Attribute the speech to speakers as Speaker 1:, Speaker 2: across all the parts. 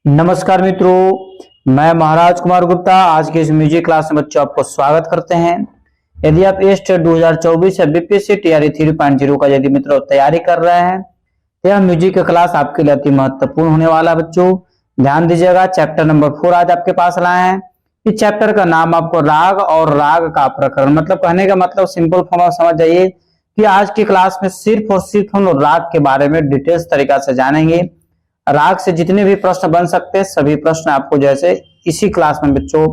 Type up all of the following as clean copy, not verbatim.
Speaker 1: नमस्कार मित्रों, मैं महाराज कुमार गुप्ता आज के इस म्यूजिक क्लास में बच्चों आपको स्वागत करते हैं। यदि आप टेट 2024 या बीपीएससी टीआरई 3.0 का यदि मित्रों तैयारी कर रहे हैं तो यह म्यूजिक का क्लास आपके लिए अति महत्वपूर्ण होने वाला है। बच्चों ध्यान दीजिएगा, चैप्टर नंबर 4 आज आपके पास लाए हैं। इस चैप्टर का नाम आपको राग और राग का प्रकरण, मतलब कहने का मतलब सिंपल फॉर्म में समझ जाइए कि आज की क्लास में सिर्फ और सिर्फ हम लोग राग के बारे में डिटेल्स तरीका से जानेंगे। राग से जितने भी प्रश्न बन सकते हैं सभी प्रश्न आपको जैसे इसी क्लास में बच्चों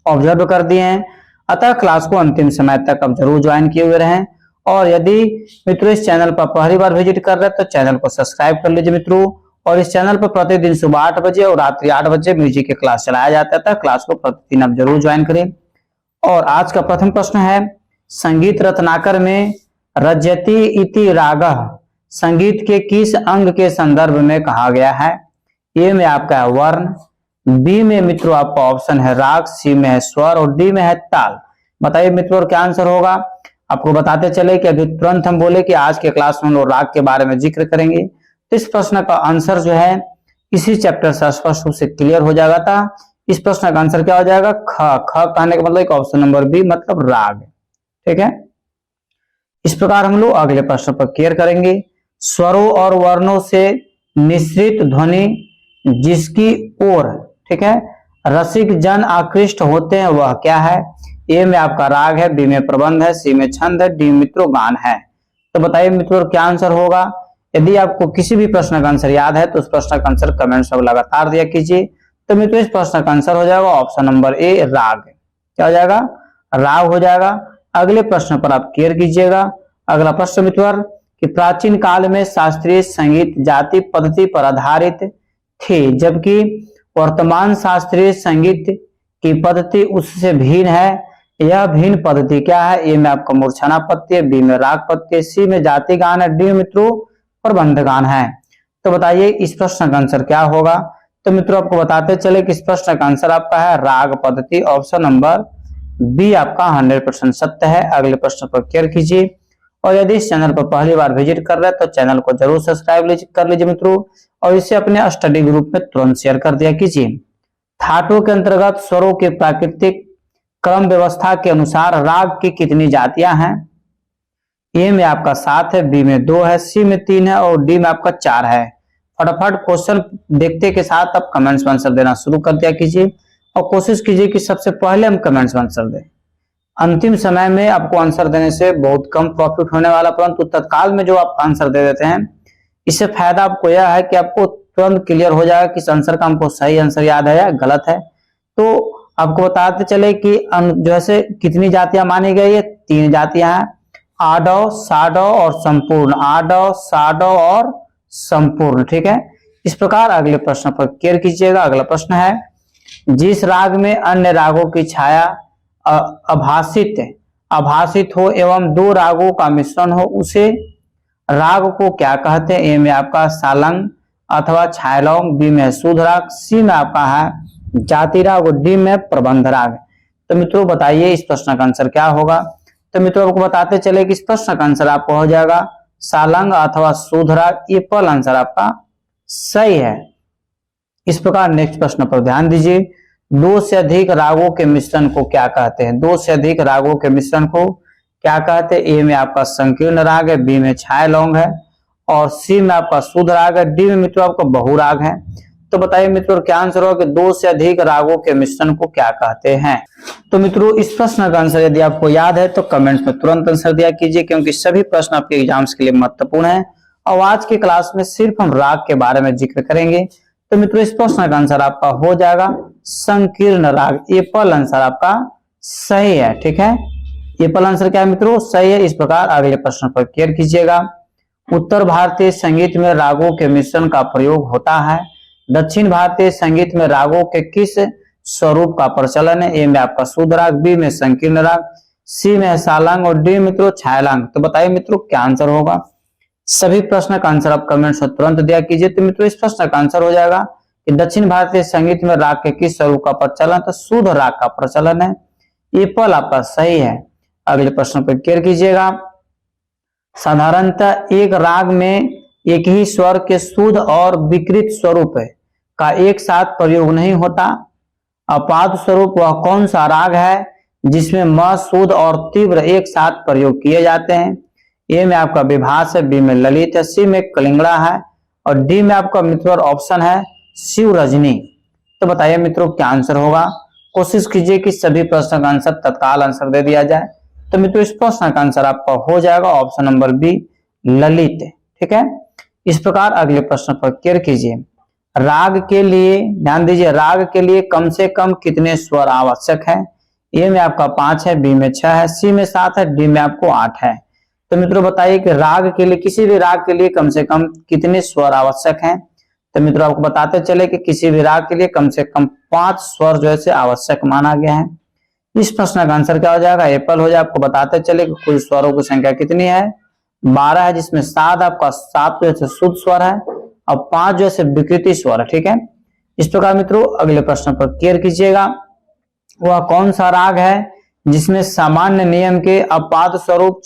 Speaker 1: ऑब्जर्व कर दिए हैं, अतः क्लास को अंतिम समय तक आप जरूर ज्वाइन किए हुए रहें। और यदि मित्रों इस चैनल पर पहली बार विजिट कर रहे हैं तो चैनल को सब्सक्राइब कर लीजिए मित्रों। और इस चैनल पर प्रतिदिन सुबह 8 बजे और रात्रि 8 बजे म्यूजिक की क्लास चलाया जाता है, क्लास को प्रतिदिन आप जरूर ज्वाइन करें। और आज का प्रथम प्रश्न है, संगीत रत्नाकर में रजयति इति रागः संगीत के किस अंग के संदर्भ में कहा गया है? ए में आपका है वर्ण, बी में मित्रों आपका ऑप्शन है राग, सी में है स्वर और डी में है ताल। बताइए मित्रों क्या आंसर होगा। आपको बताते चले कि अभी तुरंत हम बोले कि आज के क्लास में हम लोग राग के बारे में जिक्र करेंगे, तो इस प्रश्न का आंसर जो है इसी चैप्टर से स्पष्ट रूप से क्लियर हो जाएगा था। इस प्रश्न का आंसर क्या हो जाएगा? ख। ख कहने का मतलब ऑप्शन नंबर बी मतलब राग, ठीक है। इस प्रकार हम लोग अगले प्रश्न पर क्लियर करेंगे। स्वरों और वर्णों से मिश्रित ध्वनि जिसकी ओर, ठीक है, रसिक जन आकृष्ट होते हैं वह क्या है? ए में आपका राग है, बी में प्रबंध है, सी में छंद है, डी मित्रों गान है। तो बताइए मित्रों क्या आंसर होगा। यदि आपको किसी भी प्रश्न का आंसर याद है तो उस प्रश्न का आंसर कमेंट्स में लगातार दिया कीजिए। तो मित्रों इस प्रश्न का आंसर हो जाएगा ऑप्शन नंबर ए राग। क्या हो जाएगा? राग हो जाएगा। अगले प्रश्न पर आप क्लियर कीजिएगा। अगला प्रश्न मित्रों कि प्राचीन काल में शास्त्रीय संगीत जाति पद्धति पर आधारित थे, जबकि वर्तमान शास्त्रीय संगीत की पद्धति उससे भिन्न है। यह भिन्न पद्धति क्या है? ए में आपका मूर्छना पद्य, बी में राग पद्य, सी में जाति गान है, डी मित्रों प्रबंध गान है। तो बताइए इस प्रश्न का आंसर क्या होगा। तो मित्रों आपको बताते चले कि इस प्रश्न का आंसर आपका है राग पद्धति, ऑप्शन नंबर बी आपका 100% सत्य है। अगले प्रश्न पर क्लियर कीजिए। और यदि इस चैनल पर पहली बार विजिट कर रहे हैं तो चैनल को जरूर सब्सक्राइब कर लीजिए मित्रों, और इसे अपने स्टडी ग्रुप में तुरंत शेयर कर दिया कीजिए। थाटों के अंतर्गत स्वरों के प्राकृतिक क्रम व्यवस्था के अनुसार राग की कितनी जातियां हैं? ए में आपका 7 है, बी में 2 है, सी में 3 है और डी में आपका 4 है। फटाफट क्वेश्चन देखते के साथ आप कमेंट्स में आंसर देना शुरू कर दिया कीजिए और कोशिश कीजिए कि सबसे पहले हम कमेंट्स में आंसर दें। अंतिम समय में आपको आंसर देने से बहुत कम प्रॉफिट होने वाला, परंतु तत्काल में जो आप आंसर दे देते हैं इससे फायदा आपको यह है कि आपको तुरंत क्लियर हो जाएगा कि इस आंसर का हमको सही आंसर याद है या गलत है। तो आपको बताते चले कि जैसे कितनी जातियां मानी गई है? 3 जातियां हैं, आडव, साडव और संपूर्ण। आडव, साडव और संपूर्ण, ठीक है। इस प्रकार अगले प्रश्न पर क्लियर कीजिएगा। अगला प्रश्न है, जिस राग में अन्य रागों की छाया आभासित हो एवं 2 रागों का मिश्रण हो उसे राग को क्या कहते हैं? ए में आपका सालंग अथवा छायलौंग, बी में शुद्ध राग, सी में आपका है जाति राग और डी में प्रबंध राग। तो मित्रों बताइए इस प्रश्न का आंसर क्या होगा। तो मित्रों आपको बताते चले कि इस प्रश्न का आंसर आपको हो जाएगा सालंग अथवा शुद्ध राग। ये पहला आंसर आपका सही है। इस प्रकार नेक्स्ट प्रश्न पर ध्यान दीजिए। 2 से अधिक रागों के मिश्रण को क्या कहते हैं? 2 से अधिक रागों के मिश्रण को क्या कहते हैं? ए में आपका संकीर्ण राग है, बी में छायलौंग है और सी में आपका शुद्ध राग है, डी में मित्रों आपका बहुराग है। तो बताइए मित्रों क्या आंसर होगा कि 2 से अधिक रागों के मिश्रण को क्या कहते हैं? तो मित्रों इस प्रश्न का आंसर यदि आपको याद है तो कमेंट्स में तुरंत आंसर दिया कीजिए, क्योंकि सभी प्रश्न आपके एग्जाम्स के लिए महत्वपूर्ण है और आज की क्लास में सिर्फ हम राग के बारे में जिक्र करेंगे। तो मित्रों इस प्रश्न का आंसर आपका हो जाएगा संकीर्ण राग। ये पहला आंसर आपका सही है, ठीक है। ये पहला आंसर क्या है मित्रों? सही है। इस प्रकार अगले प्रश्न पर क्लियर कीजिएगा। उत्तर भारतीय संगीत में रागों के मिश्रण का प्रयोग होता है। दक्षिण भारतीय संगीत में रागों के किस स्वरूप का प्रचलन है? ए में आपका शुद्ध राग, बी में संकीर्ण राग, सी में सालंग और डी मित्रों छायलंग। तो बताइए मित्रों क्या आंसर होगा। सभी प्रश्न का आंसर आप कमेंट्स में तुरंत दिया कीजिए। तो मित्रों इस प्रश्न का आंसर हो जाएगा कि दक्षिण भारतीय संगीत में राग के किस स्वरूप का प्रचलन? तो शुद्ध राग का प्रचलन है। ये पल आपका सही है। अगले प्रश्न पर क्लियर कीजिएगा। साधारणतः एक राग में एक ही स्वर के शुद्ध और विकृत स्वरूप है का एक साथ प्रयोग नहीं होता। अपाद स्वरूप वह कौन सा राग है जिसमें म, शुद्ध और तीव्र एक साथ प्रयोग किए जाते हैं। ए में आपका विभास है, बी में ललित है, सी में कलिंगड़ा है और डी में आपका मित्रों ऑप्शन है शिव रजनी। तो बताइए मित्रों क्या आंसर होगा। कोशिश कीजिए कि सभी प्रश्न का आंसर तत्काल आंसर दे दिया जाए। तो मित्रों इस प्रश्न का आंसर आपका हो जाएगा ऑप्शन नंबर बी ललित। ठीक है, इस प्रकार अगले प्रश्न पर क्लियर कीजिए। राग के लिए ध्यान दीजिए, राग के लिए कम से कम कितने स्वर आवश्यक है। ए में आपका 5 है, बी में 6 है, सी में 7 है, डी में आपको 8 है। तो मित्रों बताइए कि राग के लिए, किसी भी राग के लिए कम से कम कितने स्वर आवश्यक हैं। तो मित्रों आपको बताते चले कि किसी भी राग के लिए कम से कम 5 स्वर जो है आवश्यक माना गया है। इस प्रश्न का आंसर क्या हो जाएगा, एप्पल हो जाए। आपको बताते चले कि कुल स्वरों की संख्या कितनी है, 12 है, जिसमें 7 आपका 7 जो है शुद्ध स्वर है और 5 जो है विकृति स्वर है। ठीक है, इस प्रकार मित्रों अगले प्रश्न पर क्लियर कीजिएगा। वह कौन सा राग है जिसमें सामान्य नियम के अपाद स्वरूप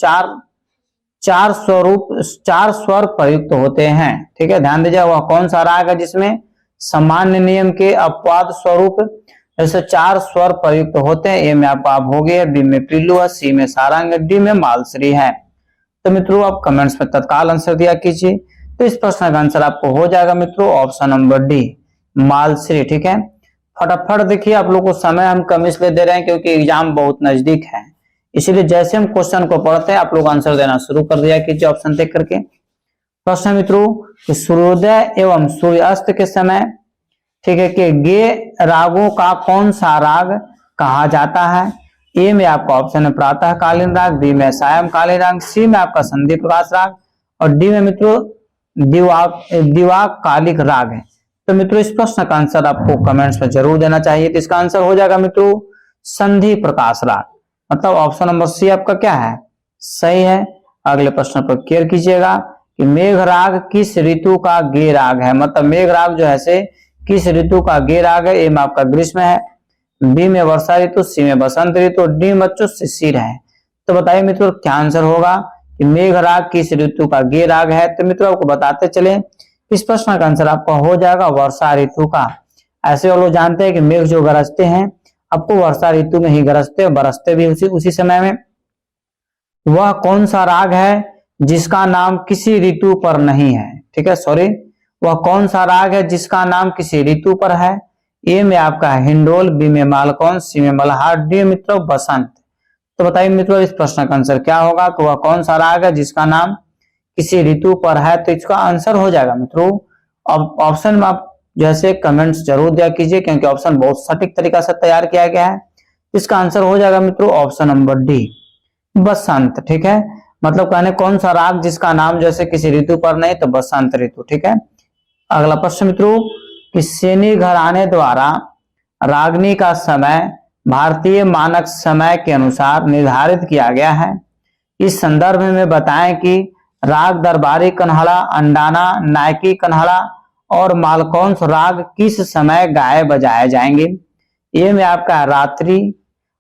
Speaker 1: चार स्वर प्रयुक्त होते हैं। ठीक है, ध्यान दीजिए, वह कौन सा राग है जिसमें सामान्य नियम के अपवाद स्वरूप जैसे 4 स्वर प्रयुक्त होते हैं। ए में आपका हो गया, बी में पीलू है, सी में सारंग है, डी में मालश्री है। तो मित्रों आप कमेंट्स में तत्काल आंसर दिया कीजिए। तो इस प्रश्न का आंसर आपको हो जाएगा मित्रों ऑप्शन नंबर डी मालश्री। ठीक है, फटाफट देखिए, आप लोग को समय हम कम इसलिए दे रहे हैं क्योंकि एग्जाम बहुत नजदीक है, इसीलिए जैसे हम क्वेश्चन को पढ़ते हैं आप लोग आंसर देना शुरू कर दिया कीजिए ऑप्शन देख करके। प्रश्न मित्रों कि सूर्योदय एवं सूर्यास्त के समय, ठीक है, कि गे रागों का कौन सा राग कहा जाता है। ए में आपका ऑप्शन है प्रातःकालीन राग, बी में सायंकालीन राग, सी में आपका संधि प्रकाश राग और डी में मित्रों दिवाकालिक राग है। तो मित्रों इस प्रश्न का आंसर आपको कमेंट्स में जरूर देना चाहिए। तो इसका आंसर हो जाएगा मित्रों संधि प्रकाश राग, मतलब ऑप्शन नंबर सी आपका क्या है, सही है। अगले प्रश्न पर क्लियर कीजिएगा कि मेघ राग किस ऋतु का गे राग है। मतलब मेघ राग जो है से किस ऋतु का गे राग है। ए में आपका ग्रीष्म है, बी में वर्षा ऋतु, सी में बसंत ऋतु, डी में बच्चों शिशिर है। तो बताइए मित्रों क्या आंसर होगा कि मेघ राग किस ऋतु का गे राग है। तो मित्रों आपको बताते चले इस प्रश्न का आंसर आपका हो जाएगा वर्षा ऋतु का। ऐसे लोग जानते हैं कि मेघ जो गरजते हैं आपको वर्षा ऋतु में ही गरजते और बरसते भी उसी समय में। वह कौन सा राग है जिसका नाम किसी ऋतु पर नहीं है। ठीक है, सॉरी, वह कौन सा राग है जिसका नाम किसी ऋतु पर है। ए में आपका हिंडोल, बी में मालकौन, सी में मल्हार, डी मित्रों बसंत। तो बताइए मित्रों इस प्रश्न का आंसर क्या होगा कि वह कौन सा राग है जिसका नाम किसी ऋतु पर है। तो इसका आंसर हो जाएगा मित्रों ऑप्शन में आप जैसे कमेंट्स जरूर दिया कीजिए क्योंकि ऑप्शन बहुत सटीक तरीका से तैयार किया गया है। इसका आंसर हो जाएगा मित्रों ऑप्शन नंबर डी बसंत। ठीक है, मतलब कहने कौन सा राग जिसका नाम जैसे किसी ऋतु पर नहीं, तो बसंत ऋतु। ठीक है, अगला प्रश्न मित्रों कि सेनी घराने द्वारा रागनी का समय भारतीय मानक समय के अनुसार निर्धारित किया गया है। इस संदर्भ में बताएं कि राग दरबारी कन्हड़ा, अंडाना, नायकी कन्हड़ा और मालकौंस राग किस समय गाए बजाए जाएंगे। ए में आपका रात्रि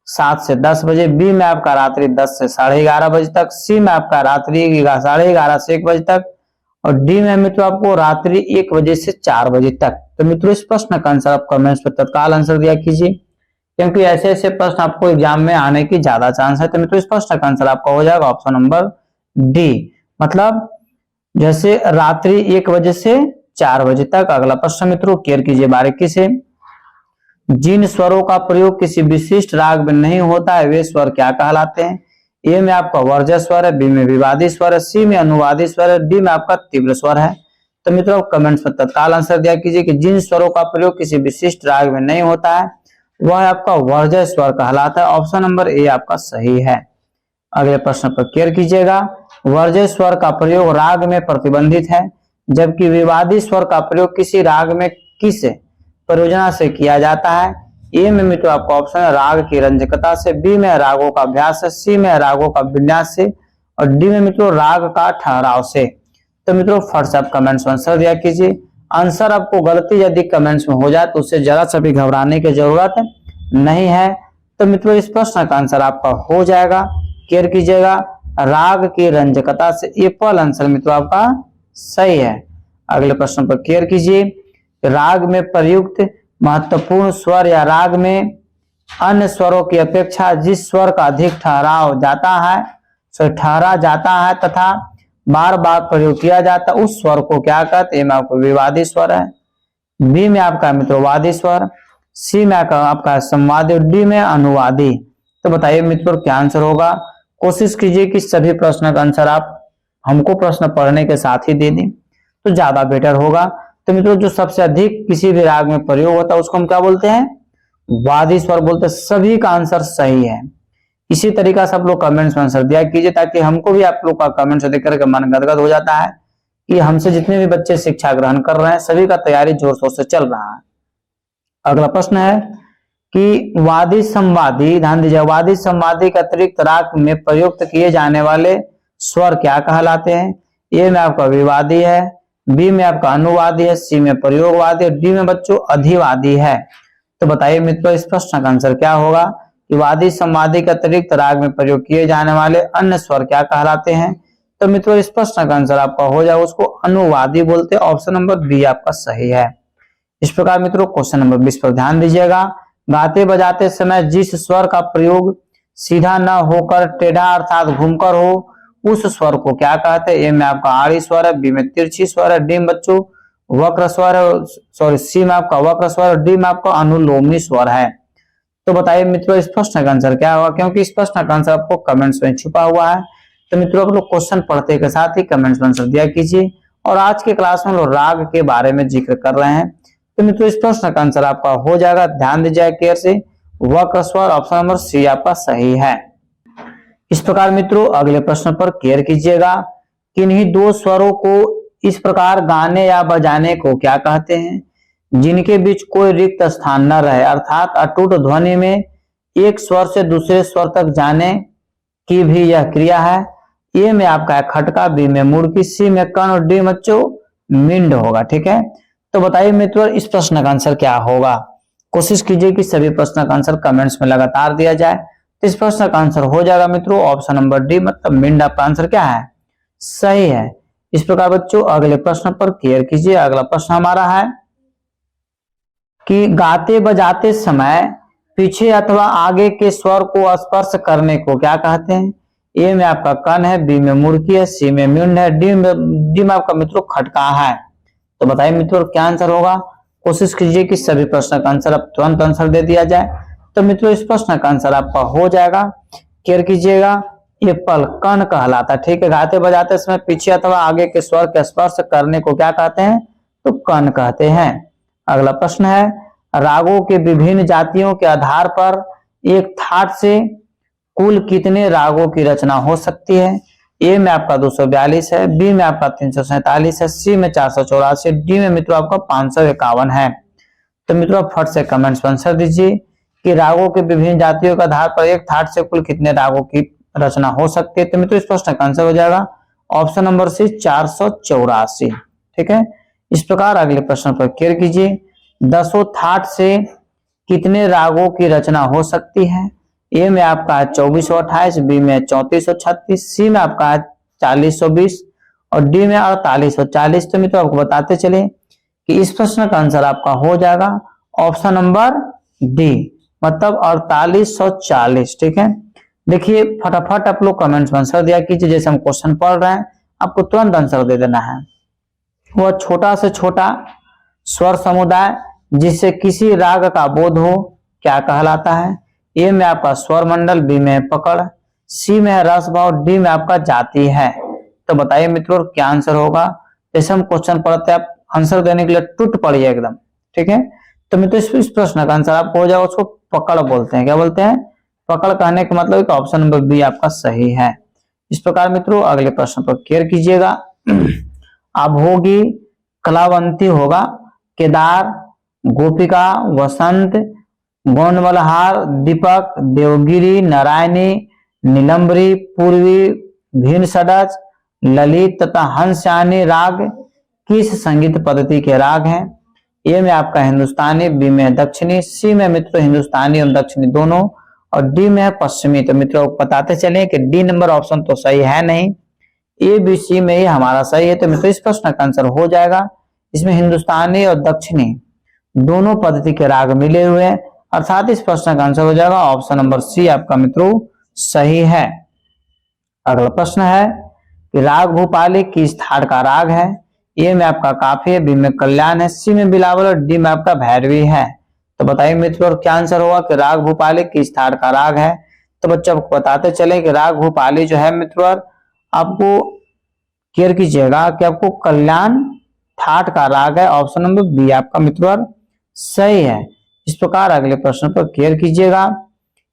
Speaker 1: 7 से 10 बजे, बी में आपका रात्रि 10 से 11:30 बजे तक, सी में आपका रात्रि 11:30 से 1 बजे तक और डी में मित्रों आपको रात्रि 1 बजे से 4 बजे तक। तो मित्रों इस प्रश्न का आंसर आप कमेंट्स पर तत्काल आंसर दिया कीजिए क्योंकि ऐसे ऐसे प्रश्न आपको एग्जाम में आने की ज्यादा चांस है। तो मित्रों इस प्रश्न का आंसर आपका हो जाएगा ऑप्शन नंबर डी, मतलब जैसे रात्रि 1 बजे से 4 बजे तक। अगला प्रश्न मित्रों क्लियर कीजिए बारीकी से। जिन स्वरों का प्रयोग किसी विशिष्ट राग में नहीं होता है वे स्वर क्या कहलाते हैं। ए में आपका वर्ज्य स्वर है, बी में विवादी स्वर है, सी में अनुवादी स्वर है, डी में आपका तीव्र स्वर है। तो मित्रों कमेंट्स में तत्काल आंसर दिया कीजिए कि जिन स्वरों का प्रयोग किसी विशिष्ट राग में नहीं होता है वह आपका वर्ज्य स्वर कहलाता है। ऑप्शन नंबर ए आपका सही है। अगले प्रश्न पर क्लियर कीजिएगा। वर्ज्य स्वर का प्रयोग राग में प्रतिबंधित है जबकि विवादी स्वर का प्रयोग किसी राग में किस प्रयोजना से किया जाता है। ए में मित्रों आपका ऑप्शन है राग की रंजकता से, बी में रागों का अभ्यास से, सी में रागों का विन्यास से और डी में मित्रों राग का ठहराव से। तो मित्रों फट से आप कमेंट्स में आंसर दिया कीजिए। आंसर आपको गलती यदि कमेंट्स में हो जाए तो उससे जरा सा भी घबराने की जरूरत नहीं है। तो मित्रों इस प्रश्न का आंसर आपका हो जाएगा, क्लियर कीजिएगा, राग की रंजकता से। एप्पल आंसर मित्रों आपका सही है। अगले प्रश्न पर क्लियर कीजिए राग में प्रयुक्त महत्वपूर्ण स्वर या राग में अन्य स्वरों की अपेक्षा जिस स्वर का अधिक ठहरा जाता है तथा बार बार प्रयोग किया जाता है उस स्वर को क्या कहते हैं? आपको विवादी स्वर है। बी में आपका मित्रों वादी स्वर, सी में आपका संवादी, डी में अनुवादी। तो बताइए मित्रों क्या आंसर होगा? कोशिश कीजिए कि सभी प्रश्न का आंसर आप हमको प्रश्न पढ़ने के साथ ही दे दें तो ज्यादा बेटर होगा। तो मित्रों जो सबसे अधिक किसी भी राग में प्रयोग होता है उसको हम क्या बोलते हैं? वादी स्वर बोलते हैं। सभी का आंसर सही है। इसी तरीका से आप लोग कमेंट्स में आंसर दिया कीजिए ताकि हमको भी आप लोग का कमेंट्स देख करके मन गदगद हो जाता है कि हमसे जितने भी बच्चे शिक्षा ग्रहण कर रहे हैं सभी का तैयारी जोर शोर से चल रहा है। अगला प्रश्न है कि वादी संवादी, ध्यान दीजिए, वादी संवादी के अतिरिक्त राग में प्रयुक्त किए जाने वाले स्वर क्या कहलाते हैं? ए में आपका विवादी है, बी में आपका अनुवादी है, सी में प्रयोगवादी है, डी में बच्चों अधिवादी है। तो बताइए मित्रों इस प्रश्न का आंसर क्या होगा कि वादी संवादी के अतिरिक्त राग में प्रयोग किए जाने वाले अन्य स्वर क्या कहलाते हैं? तो मित्रों इस प्रश्न का आंसर आपका हो जाए उसको अनुवादी बोलते हैं। ऑप्शन नंबर बी आपका सही है। इस प्रकार मित्रों क्वेश्चन नंबर 20 पर ध्यान दीजिएगा। गाते बजाते समय जिस स्वर का प्रयोग सीधा न होकर टेढ़ा अर्थात घूमकर हो उस स्वर को क्या कहते हैं? ए में आपका आड़ी स्वर है, बी में तिरछी स्वर है, डी में बच्चों वक्र स्वर है, सॉरी सी में आपका वक्र स्वर, डी में आपका अनुलोमी स्वर है। तो बताइए मित्रों इस प्रश्न का आंसर क्या होगा? क्योंकि इस प्रश्न का आंसर आपको कमेंट्स में छुपा हुआ है। तो मित्रों आप लोग क्वेश्चन पढ़ते के साथ ही कमेंट्स में आंसर दिया कीजिए। और आज के क्लास में लोग राग के बारे में जिक्र कर रहे हैं। तो मित्रों इस प्रश्न का आंसर आपका हो जाएगा, ध्यान दीजिए केयर से, वक्र स्वर। ऑप्शन नंबर सी आपका सही है। इस प्रकार मित्रों अगले प्रश्न पर केयर कीजिएगा। किन्हीं दो स्वरों को इस प्रकार गाने या बजाने को क्या कहते हैं जिनके बीच कोई रिक्त स्थान न रहे, अर्थात अटूट ध्वनि में एक स्वर से दूसरे स्वर तक जाने की भी यह क्रिया है। ए में आपका है खटका, बी में मुड़की, सी में कर्ण और डी बच्चों मिंड होगा। ठीक है, तो बताइए मित्रों इस प्रश्न का आंसर क्या होगा? कोशिश कीजिए कि सभी प्रश्न का आंसर कमेंट्स में लगातार दिया जाए। तो इस प्रश्न का आंसर हो जाएगा मित्रों ऑप्शन नंबर डी, मतलब मिंड आपका आंसर क्या है? सही है। इस प्रकार बच्चों अगले प्रश्न पर केयर कीजिए। अगला प्रश्न हमारा है कि गाते बजाते समय पीछे अथवा आगे के स्वर को स्पर्श करने को क्या कहते हैं? ए में आपका कर्ण है, बी में मुड़की है, सी में म्युंड है, डी में आपका मित्रों खटका है। तो बताइए मित्रों क्या आंसर होगा? कोशिश कीजिए कि सभी प्रश्न का आंसर अब तुरंत आंसर दे दिया जाए। तो मित्रों इस प्रश्न का आंसर आपका हो जाएगा, केयर कीजिएगा, ये पल कर्ण कहलाता है। ठीक है, गाते बजाते समय पीछे अथवा आगे के स्वर के स्पर्श करने को क्या कहते हैं? तो कर्ण कहते हैं। अगला प्रश्न है रागों के विभिन्न जातियों के आधार पर एक थाट से कुल कितने रागों की रचना हो सकती है? ए में आपका 242 है, बी में आपका 347 है, सी में 484, डी में मित्रों आपका 551 है। तो मित्रों फट से कमेंट्स में आंसर दीजिए कि रागों के विभिन्न जातियों के आधार पर एक थाट से कुल कितने रागों की रचना हो सकती है? तो मित्रों इस प्रश्न का आंसर हो जाएगा ऑप्शन नंबर सी 484। ठीक है, इस प्रकार अगले प्रश्न पर केयर कीजिए। 10 थाट से कितने रागों की रचना हो सकती है? ए में आपका है 2428, बी में 3436, सी में आपका है 4020 और डी में 4840। तो मित्रों आपको बताते चले कि इस प्रश्न का आंसर आपका हो जाएगा ऑप्शन नंबर डी, मतलब 4840। ठीक है, देखिए फटाफट आप लोग कमेंट्स में आंसर दिया कीजिए। जैसे हम क्वेश्चन पढ़ रहे हैं आपको तुरंत आंसर दे देना है। वह छोटा से छोटा स्वर समुदाय जिससे किसी राग का बोध हो क्या कहलाता है? ए में आपका स्वर मंडल, बी में पकड़, सी में है रस भाव, डी में आपका जाति है। तो बताइए मित्रों क्या आंसर होगा? जैसे हम क्वेश्चन पढ़ते हैं आप आंसर देने के लिए टूट पड़िए एकदम। ठीक है, तो मित्रों इस प्रश्न का आंसर आपको हो जाएगा, उसको पकड़ बोलते हैं। क्या बोलते हैं? पकड़ कहने का मतलब कि ऑप्शन नंबर बी आपका सही है। इस प्रकार मित्रों अगले प्रश्न पर केयर कीजिएगा। अभोगी, कलावंती होगा, केदार, गोपिका, वसंत, गौनमल्हार, दीपक, देवगिरी, नारायणी, नीलंबरी, पूर्वी, भीन षडज, ललित तथा हंसयानी राग किस संगीत पद्धति के राग हैं? ए में आपका हिंदुस्तानी, बी में दक्षिणी, सी में मित्रों हिंदुस्तानी और दक्षिणी दोनों और डी में है पश्चिमी। तो मित्रों बताते चले कि डी नंबर ऑप्शन तो सही है नहीं, ए बी सी में ही हमारा सही है। तो मित्रों इस प्रश्न का आंसर हो जाएगा इसमें हिंदुस्तानी और दक्षिणी दोनों पद्धति के राग मिले हुए हैं, अर्थात इस प्रश्न का आंसर हो जाएगा ऑप्शन नंबर सी आपका मित्रों सही है। अगला प्रश्न है कि राग भूपाली किस थाट का राग है? ए में आपका काफी है, बी में कल्याण है, सी में बिलावल और डी में आपका भैरवी है। तो बताइए मित्रों क्या आंसर होगा कि राग भूपाली किस थाट का राग है? तो बच्चों आपको बताते चले कि राग भूपाली जो है मित्रों आपको क्लियर कीजिएगा कि आपको कल्याण थाट का राग है, ऑप्शन नंबर बी आपका मित्रों सही है। इस प्रकार अगले प्रश्न पर क्लियर कीजिएगा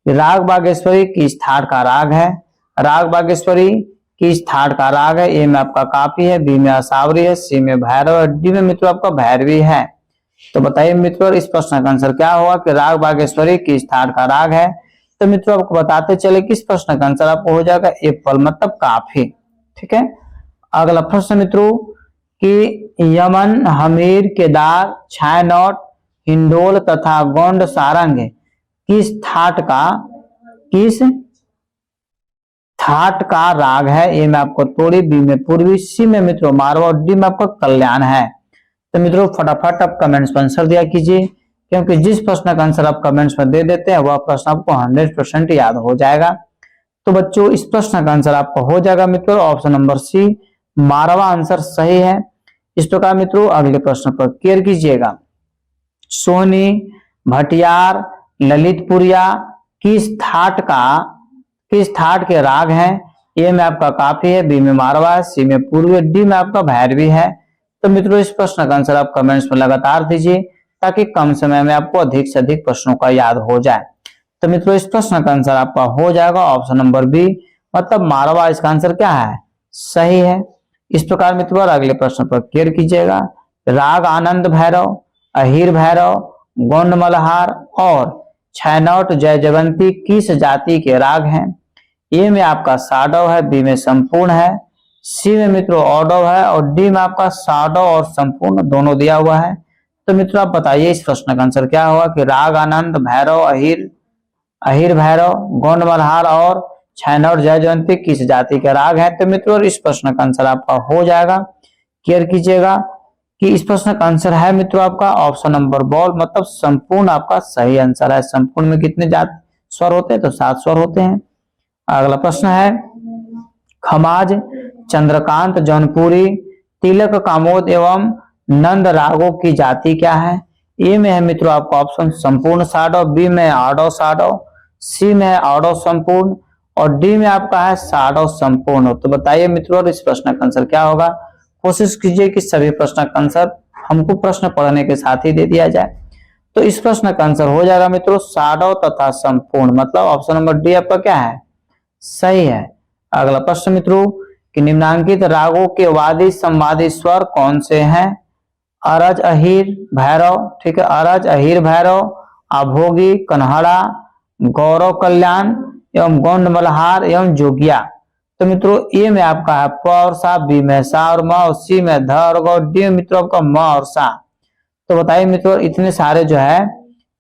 Speaker 1: राग बागेश्वरी किस थाट का राग है? राग बागेश्वरी किस थाट का राग है? ए में आपका काफी है, बी में असावरी है, सी में भैरव और डी में मित्रों आपका भैरवी है। तो बताइए मित्रों इस प्रश्न का आंसर क्या होगा कि राग बागेश्वरी किस थाट का राग है? तो मित्रों आपको बताते चले किस प्रश्न का आंसर आपको हो जाएगा ए फल मतलब काफी। ठीक है। अगला प्रश्न मित्रों कि यमन, हमीर, केदार, छायनौट, हिंडोल तथा गोंड सारंग किस थाट का राग है? ए में आपको तोड़ी, बी में पूर्वी, सी में मित्रों मारवा और डी में आपका कल्याण है। तो मित्रों फटाफट आप कमेंट्स में आंसर दिया कीजिए, क्योंकि जिस प्रश्न का आंसर आप कमेंट्स में दे देते हैं वह प्रश्न आपको 100% याद हो जाएगा। तो बच्चों इस प्रश्न का आंसर आपका हो जाएगा मित्रों ऑप्शन नंबर सी मारवा आंसर सही है। इस प्रकार मित्रों अगले प्रश्न पर क्लियर कीजिएगा सोनी, भटियार, ललितपुरिया किस थाट के राग हैं? ए में आपका काफी है, बी में मारवा है, सी में पूर्वी, डी में आपका भैरवी है। तो मित्रों इस प्रश्न का आंसर आप कमेंट्स में लगातार दीजिए ताकि कम समय में आपको अधिक से अधिक प्रश्नों का याद हो जाए। तो मित्रों इस प्रश्न का आंसर आपका हो जाएगा ऑप्शन नंबर बी मतलब मारवा इसका आंसर क्या है सही है। इस प्रकार मित्रों अगले प्रश्न पर क्लियर कीजिएगा राग आनंद भैरव, अहीर भैरव, गोंड मल्हार और छैनौट जयजगंती किस जाति के राग हैं? ए में आपका साडव है, बी में संपूर्ण है, सी में मित्रों औडव है और डी में आपका साडव और संपूर्ण दोनों दिया हुआ है। तो मित्रों आप बताइए इस प्रश्न का आंसर क्या होगा कि राग आनंद भैरव, अहीर भैरव, गोंड मल्हार और छैनौट जयजयंती किस जाति के राग है? तो मित्रों इस प्रश्न का आंसर आपका हो जाएगा क्लियर कीजिएगा कि इस प्रश्न का आंसर है मित्रों आपका ऑप्शन नंबर बॉल मतलब संपूर्ण आपका सही आंसर है। संपूर्ण में कितने जात स्वर होते हैं? तो 7 स्वर होते हैं। अगला प्रश्न है खमाज, चंद्रकांत, जौनपुरी, तिलक, कामोद एवं नंद रागों की जाति क्या है? ए में है मित्रों आपका ऑप्शन संपूर्ण साडव, बी में आडव साडव, सी में है आडव संपूर्ण और डी में आपका है साडव संपूर्ण। तो बताइए मित्रों इस प्रश्न का आंसर क्या होगा? कोशिश कीजिए कि सभी प्रश्न का आंसर हमको प्रश्न पढ़ने के साथ ही दे दिया जाए। तो इस प्रश्न का आंसर हो जाएगा मित्रों साडव तथा संपूर्ण मतलब ऑप्शन नंबर डी आपका क्या है सही है। अगला प्रश्न मित्रों कि निम्नांकित रागों के वादी संवादी स्वर कौन से हैं? अरज, अहीर, भैरव, ठीक है, अरज, अहीर, भैरव, अभोगी, कन्हड़ा, गौरव, कल्याण एवं गोंड मल्हार एवं जोगिया। तो मित्रों ए में आपका है प और सा, बी में सा और म और सी में ध और ग, डी में मित्रों आपका म और सा। तो बताइए मित्रों इतने सारे जो है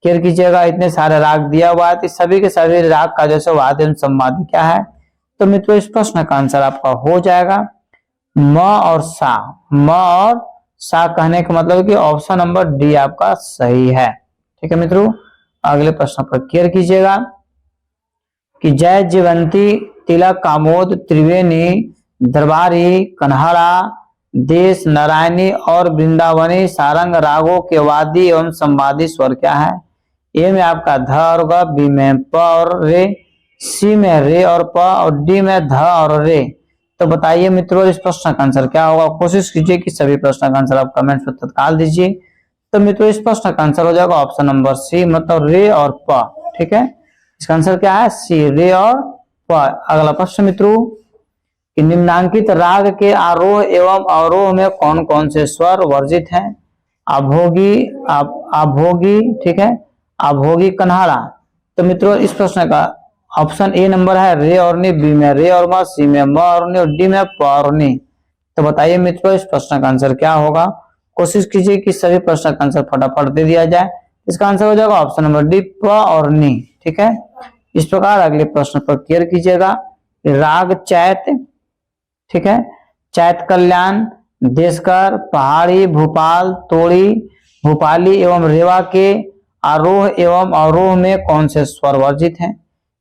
Speaker 1: क्लियर कीजिएगा इतने सारे राग दिया हुआ है तो सभी के सभी राग का जैसे वाद्य एवं संवादी क्या है? तो मित्रों इस प्रश्न का आंसर आपका हो जाएगा म और सा। म और सा कहने का मतलब कि ऑप्शन नंबर डी आपका सही है। ठीक है मित्रों अगले प्रश्न पर क्लियर कीजिएगा कि जय जीवंती, तिलक, कामोद, त्रिवेणी, दरबारी, कन्हड़ा, देश, नारायणी और वृंदावनी सारंग रागों के वादी एवं संवादी स्वर क्या है? ए में आपका ध और ग, बी में प और रे, सी में रे और प और डी में ध और रे। तो बताइए मित्रों इस प्रश्न का आंसर क्या होगा? कोशिश कीजिए कि सभी प्रश्न का आंसर आप कमेंट्स में तत्काल दीजिए। तो मित्रों इस प्रश्न का आंसर हो जाएगा ऑप्शन नंबर सी मतलब रे और प। ठीक है इसका आंसर क्या है सी रे और प। अगला प्रश्न मित्रों कि निम्नांकित राग के आरोह एवं अवरोह में कौन कौन से स्वर वर्जित हैं? अभोगी, ठीक है, अभोगी, कन्हड़ा। तो मित्रों इस प्रश्न का ऑप्शन ए नंबर है रे और नी, बी में रे और म, सी में म और नी और डी में प और नी। तो बताइए मित्रों इस प्रश्न का आंसर क्या होगा? कोशिश कीजिए कि सभी प्रश्न का आंसर फटाफट दे दिया जाए। इसका आंसर हो जाएगा ऑप्शन नंबर डी प और नी। ठीक है इस प्रकार अगले प्रश्न पर क्लियर कीजिएगा राग चैत, ठीक है, चैत कल्याण, देशकर, पहाड़ी, भोपाल, तोड़ी, भोपाली एवं रेवा के आरोह एवं अवरोह में कौन से स्वर वर्जित हैं?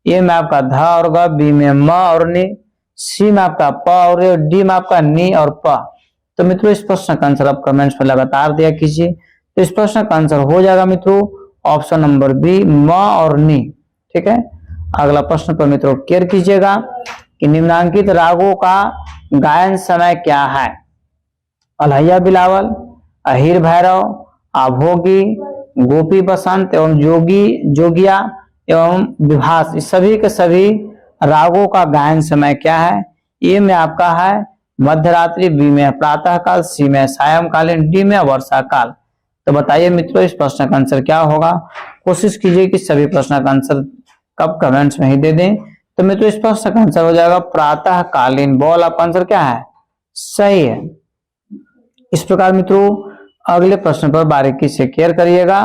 Speaker 1: ए में आपका ध और ग, बी में म और नि, सी में आपका प और रे, डी में आपका नी और प। तो मित्रों इस प्रश्न का आंसर आप कमेंट्स में लगातार दिया कीजिए। तो इस प्रश्न का आंसर हो जाएगा मित्रों ऑप्शन नंबर बी, म और नी। ठीक है, अगला प्रश्न पर मित्रों क्लियर कीजिएगा कि निम्नांकित रागों का गायन समय क्या है? अलहैया बिलावल, अहिर भैरव, आभोगी, गोपी बसंत एवं जोगी जोगिया एवं विभास, इस सभी के सभी रागों का गायन समय क्या है? ए में आपका है मध्यरात्रि, बी में प्रातः काल, सी में सायंकालीन, डी में वर्षा काल। तो बताइए मित्रों इस प्रश्न का आंसर क्या होगा? कोशिश कीजिए कि सभी प्रश्न का आंसर कब कमेंट्स में ही दे दें। तो मित्रों इस प्रश्न का आंसर हो जाएगा प्रातः कालीन। बॉल आपका आंसर क्या है? सही है। इस प्रकार मित्रों अगले प्रश्न पर बारीकी से केयर करिएगा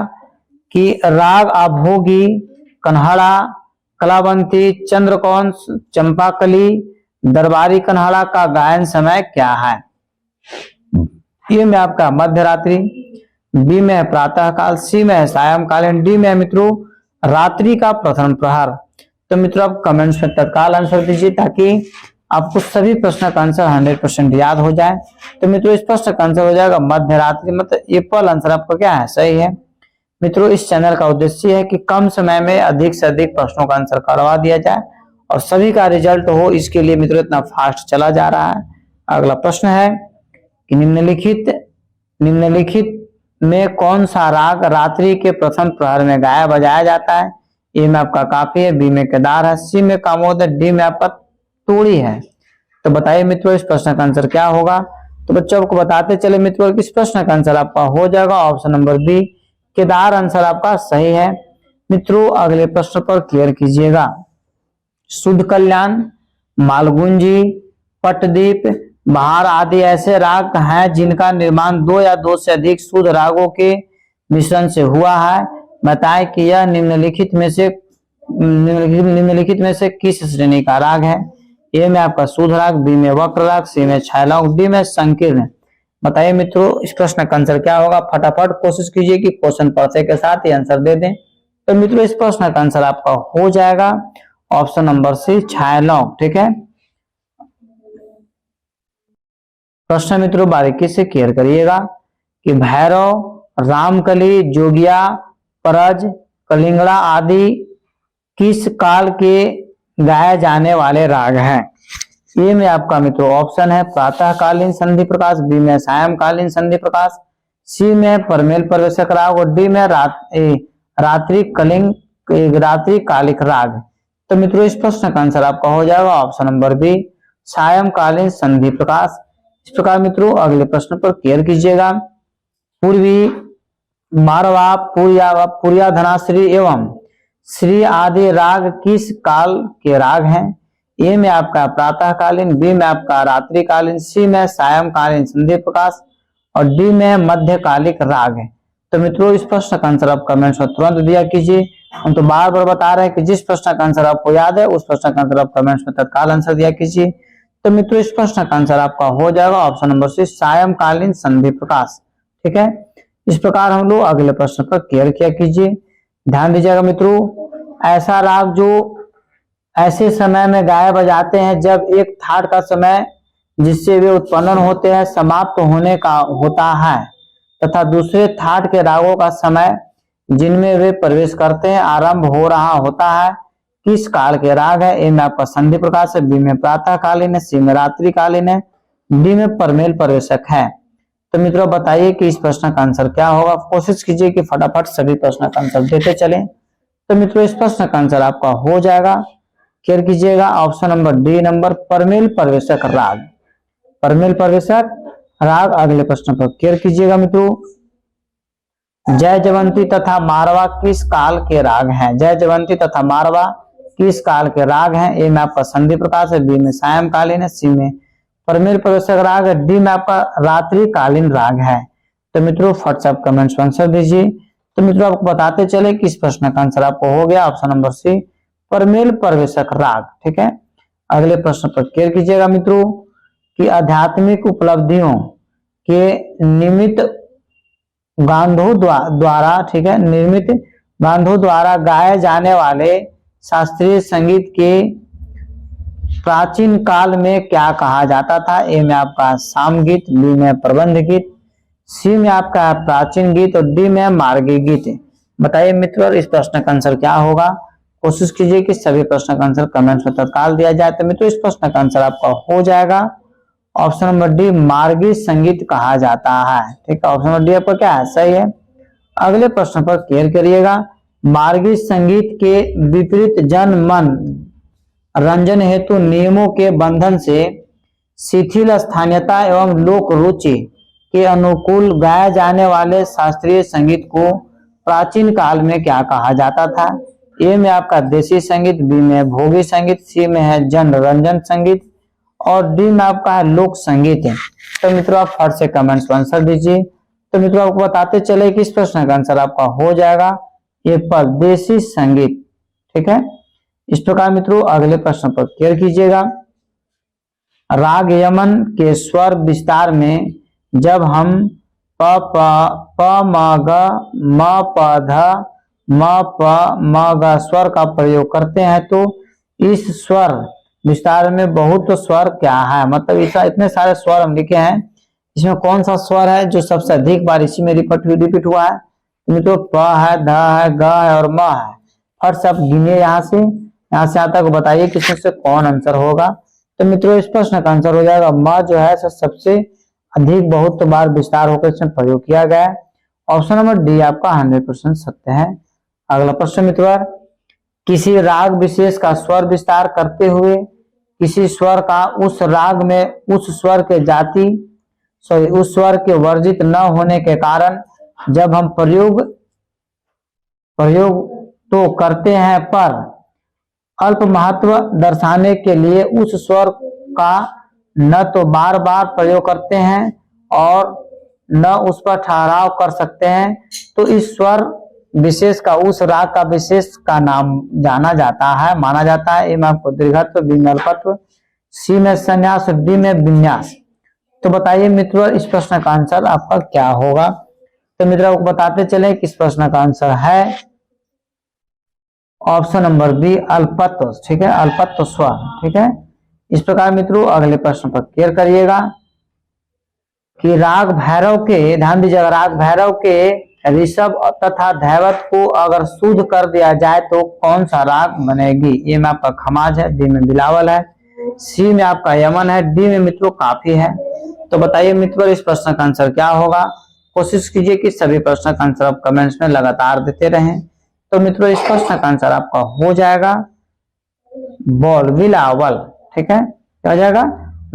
Speaker 1: कि राग आभोगी, कन्हाड़ा, कलावंती, चंद्रकौंस, चंपाकली, दरबारी कन्हाड़ा का गायन समय क्या है? ए में आपका मध्यरात्रि, बी में प्रातः काल, सी में सायंकालीन, डी में मित्रों रात्रि का प्रथम प्रहर। तो मित्रों आप कमेंट्स में तत्काल आंसर दीजिए ताकि आपको सभी प्रश्न का आंसर 100% याद हो जाए। तो मित्रों इस प्रश्न का आंसर हो जाएगा मध्यरात्रि, मतलब एप्पल आंसर आपका क्या है? सही है। मित्रों इस चैनल का उद्देश्य है कि कम समय में अधिक से अधिक प्रश्नों का आंसर करवा दिया जाए और सभी का रिजल्ट हो, इसके लिए मित्रों इतना फास्ट चला जा रहा है। अगला प्रश्न है कि निम्नलिखित में कौन सा राग रात्रि के प्रथम प्रहर में गाया बजाया जाता है? ए में आपका काफी है, बी में केदार है, सी में कामोद है, डी में आपका तूड़ी है। तो बताइए मित्रों इस प्रश्न का आंसर क्या होगा? तो बच्चों को बताते चले मित्रों इस प्रश्न का आंसर आपका हो जाएगा option number B, Kedar answer आपका सही है। मित्रों अगले प्रश्न पर क्लियर कीजिएगा। शुद्ध कल्याण, मालगुंजी, पटदीप, बहार आदि ऐसे राग हैं जिनका निर्माण दो या दो से अधिक शुद्ध रागों के मिश्रण से हुआ है। बताएं कि यह निम्नलिखित में से किस श्रेणी का राग है? ए में आपका शुद्ध राग, बी में वक्र राग, सी में छैलौंग, डी में संकीर्ण। बताइए मित्रों इस प्रश्न का आंसर क्या होगा? फटाफट कोशिश कीजिए कि क्वेश्चन पढ़ते के साथ ही आंसर दे दें। तो मित्रों इस प्रश्न का आंसर आपका हो जाएगा ऑप्शन नंबर सी, छैलौंग। ठीक है, प्रश्न मित्रों बारीकी से क्लियर करिएगा कि भैरव, रामकली, जोगिया, परज, कलिंगड़ा आदि किस काल के गाए जाने वाले राग हैं? ए में आपका मित्रों ऑप्शन है प्रातःकालीन संधि प्रकाश, बी में सायंकालीन संधि प्रकाश, सी में परमेल प्रवेशक राग और डी में रात्रि कालिक राग। तो मित्रों इस प्रश्न का आंसर आपका हो जाएगा ऑप्शन नंबर बी, सायंकालीन संधि प्रकाश। इस प्रकार मित्रों अगले प्रश्न पर क्लियर कीजिएगा। पूर्वी, मारवा, पुरिया धनाश्री एवं श्री आदि राग किस काल के राग हैं? ए में आपका प्रातःकालीन, बी में आपका रात्रिकालीन, सी में सायंकालीन संधि प्रकाश और डी में मध्यकालिक राग है। तो मित्रों इस प्रश्न का आंसर आप कमेंट्स में तुरंत दिया कीजिए। हम तो बार बार बता रहे हैं कि जिस प्रश्न का आंसर आपको याद है उस प्रश्न का आंसर आप कमेंट्स में तत्काल आंसर दिया कीजिए। तो मित्रों इस प्रश्न का आंसर आपका हो जाएगा ऑप्शन नंबर सी, सायंकालीन संधि प्रकाश। ठीक है, इस प्रकार हम लोग अगले प्रश्न पर क्लियर किया कीजिए। ध्यान दीजिएगा मित्रों, ऐसा राग जो ऐसे समय में गाए बजाते हैं जब एक थाट का समय जिससे वे उत्पन्न होते हैं समाप्त होने का होता है तथा दूसरे थाट के रागों का समय जिनमें वे प्रवेश करते हैं आरंभ हो रहा होता है, किस काल के राग है? ए में आपका संधि प्रकाश है, बी में प्रातःकालीन है, सी में रात्रिकालीन है, डी में परमेल प्रवेशक है। तो मित्रों बताइए कि इस प्रश्न का आंसर क्या होगा? कोशिश कीजिए कि फटाफट सभी प्रश्न का आंसर देते चलें। तो मित्रों इस प्रश्न का आंसर आपका हो जाएगा, क्लियर कीजिएगा, option number D number, Parmel प्रवेशक राग। परमेल प्रवेशक राग। अगले प्रश्न पर क्लियर कीजिएगा मित्रों। जयजवंती तथा मारवा किस काल के राग हैं? जयजवंती तथा मारवा किस काल के राग हैं? ए में आपका संधि प्रकाश है, बी में सायंकालीन है, सी में परमेल प्रवेशक राग है, डी में आपका रात्रिकालीन राग है। तो मित्रों फट से आप कमेंट्स में आंसर दीजिए। तो मित्रों आपको बताते चले कि इस प्रश्न का आंसर आपको हो गया ऑप्शन नंबर सी, परमेल प्रवेशक राग। ठीक है, अगले प्रश्न पर क्लियर कीजिएगा मित्रों कि आध्यात्मिक उपलब्धियों के निमित गांधों द्वारा, ठीक है, निर्मित गांधों द्वारा गाए जाने वाले शास्त्रीय संगीत के प्राचीन काल में क्या कहा जाता था? ए में आपका साम गीत, बी में प्रबंध गीत, सी में आपका प्राचीन गीत और डी में मार्गी गीत। बताइए मित्रों इस प्रश्न का आंसर क्या होगा? कोशिश कीजिए कि सभी प्रश्न का आंसर कमेंट्स में तत्काल दिया जाए। तो मित्रों इस प्रश्न का आंसर आपका हो जाएगा ऑप्शन नंबर डी, मार्गी संगीत कहा जाता है। ठीक है, ऑप्शन नंबर डी आपका क्या है? सही है। अगले प्रश्न पर क्लियर करिएगा। मार्गी संगीत के विपरीत जन मन रंजन हेतु नियमों के बंधन से शिथिल स्थानीयता एवं लोक रुचि के अनुकूल गाए जाने वाले शास्त्रीय संगीत को प्राचीन काल में क्या कहा जाता था? ए में आपका देसी संगीत, बी में भोगी संगीत, सी में है जन रंजन संगीत और डी में आपका है लोक संगीत है। तो मित्रों आप फट से कमेंट्स में आंसर दीजिए। तो मित्रों आपको बताते चले कि इस प्रश्न का आंसर आपका हो जाएगा ये परदेसी संगीत। ठीक है, इस प्रकार मित्रों अगले प्रश्न पर क्लियर कीजिएगा। राग यमन के स्वर विस्तार में जब हम प प म ग म प ध म प म ग स्वर का प्रयोग करते हैं तो इस स्वर विस्तार में बहुत स्वर क्या है? मतलब इतने सारे स्वर हम लिखे हैं, इसमें कौन सा स्वर है जो सबसे अधिक बार इसी में रिपीट हुआ है? तो प है, ध है, ग है और म है। फट से आप गिने यहाँ से यहाँ तक बताइए कि इसमें से कौन आंसर होगा। तो मित्रों इस प्रश्न का आंसर हो जाएगा म जो है सबसे अधिक बहुत बार विस्तार होकर इसमें प्रयोग किया गया है। ऑप्शन नंबर डी आपका 100% सत्य है। अगला प्रश्न मित्रों, किसी राग विशेष का स्वर विस्तार करते हुए किसी स्वर का उस राग में उस स्वर के वर्जित न होने के कारण जब हम प्रयोग तो करते हैं पर अल्प महत्व दर्शाने के लिए उस स्वर का न तो बार बार प्रयोग करते हैं और न उस पर ठहराव कर सकते हैं तो इस स्वर विशेष का उस राग का विशेष का नाम जाना जाता है, माना जाता है। ए में आपको दीर्घत्व, बी में अल्पत्व, सी में संन्यास और डी में विन्यास। तो बताइए मित्रों इस प्रश्न का आंसर आपका क्या होगा? तो मित्रों को बताते चले कि इस प्रश्न का आंसर है ऑप्शन नंबर बी, अल्पत्व। ठीक है, अल्पत्व स्वर। ठीक है, इस प्रकार मित्रों अगले प्रश्न पर क्लियर करिएगा कि राग भैरव के, ध्यान दीजिएगा, राग भैरव के ऋषभ तथा धैवत को अगर शुद्ध कर दिया जाए तो कौन सा राग बनेगी? ए में आपका खमाज है, बी में बिलावल है, सी में आपका यमन है, डी में मित्रों काफी है। तो बताइए मित्रों इस प्रश्न का आंसर क्या होगा? कोशिश कीजिए कि सभी प्रश्न का आंसर आप कमेंट्स में लगातार देते रहें। तो मित्रों इस प्रश्न का आंसर आपका हो जाएगा बॉल, बिलावल। ठीक है, क्या हो जाएगा?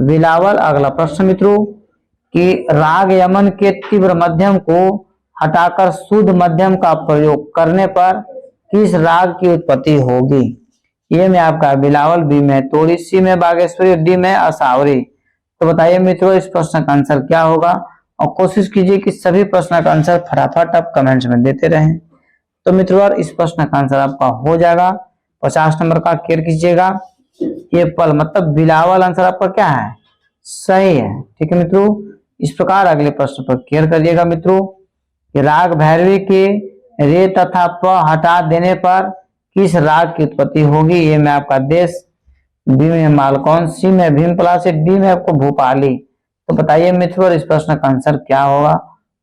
Speaker 1: बिलावल। अगला प्रश्न मित्रों कि राग यमन के तीव्र मध्यम को हटाकर शुद्ध मध्यम का प्रयोग करने पर किस राग की उत्पत्ति होगी? ए में आपका बिलावल, बी में तोड़ी, सी में बागेश्वरी, डी में असावरी। तो बताइए मित्रों इस प्रश्न का आंसर क्या होगा? और कोशिश कीजिए कि सभी प्रश्न का आंसर फटाफट आप कमेंट्स में देते रहें। तो मित्रों इस प्रश्न का आंसर आपका हो जाएगा 50 नंबर का। क्लियर कीजिएगा, ये पल मतलब बिलावल आंसर आपका क्या है? सही है। ठीक है मित्रों, इस प्रकार अगले प्रश्न पर क्लियर करिएगा मित्रों कि राग भैरवी के रे तथा प हटा देने पर किस राग की उत्पत्ति होगी? ए में आपका देश, बी में मालकौन, सी में भीमपला से, डी में आपको भोपाली। तो बताइए मित्रों इस प्रश्न का आंसर क्या होगा?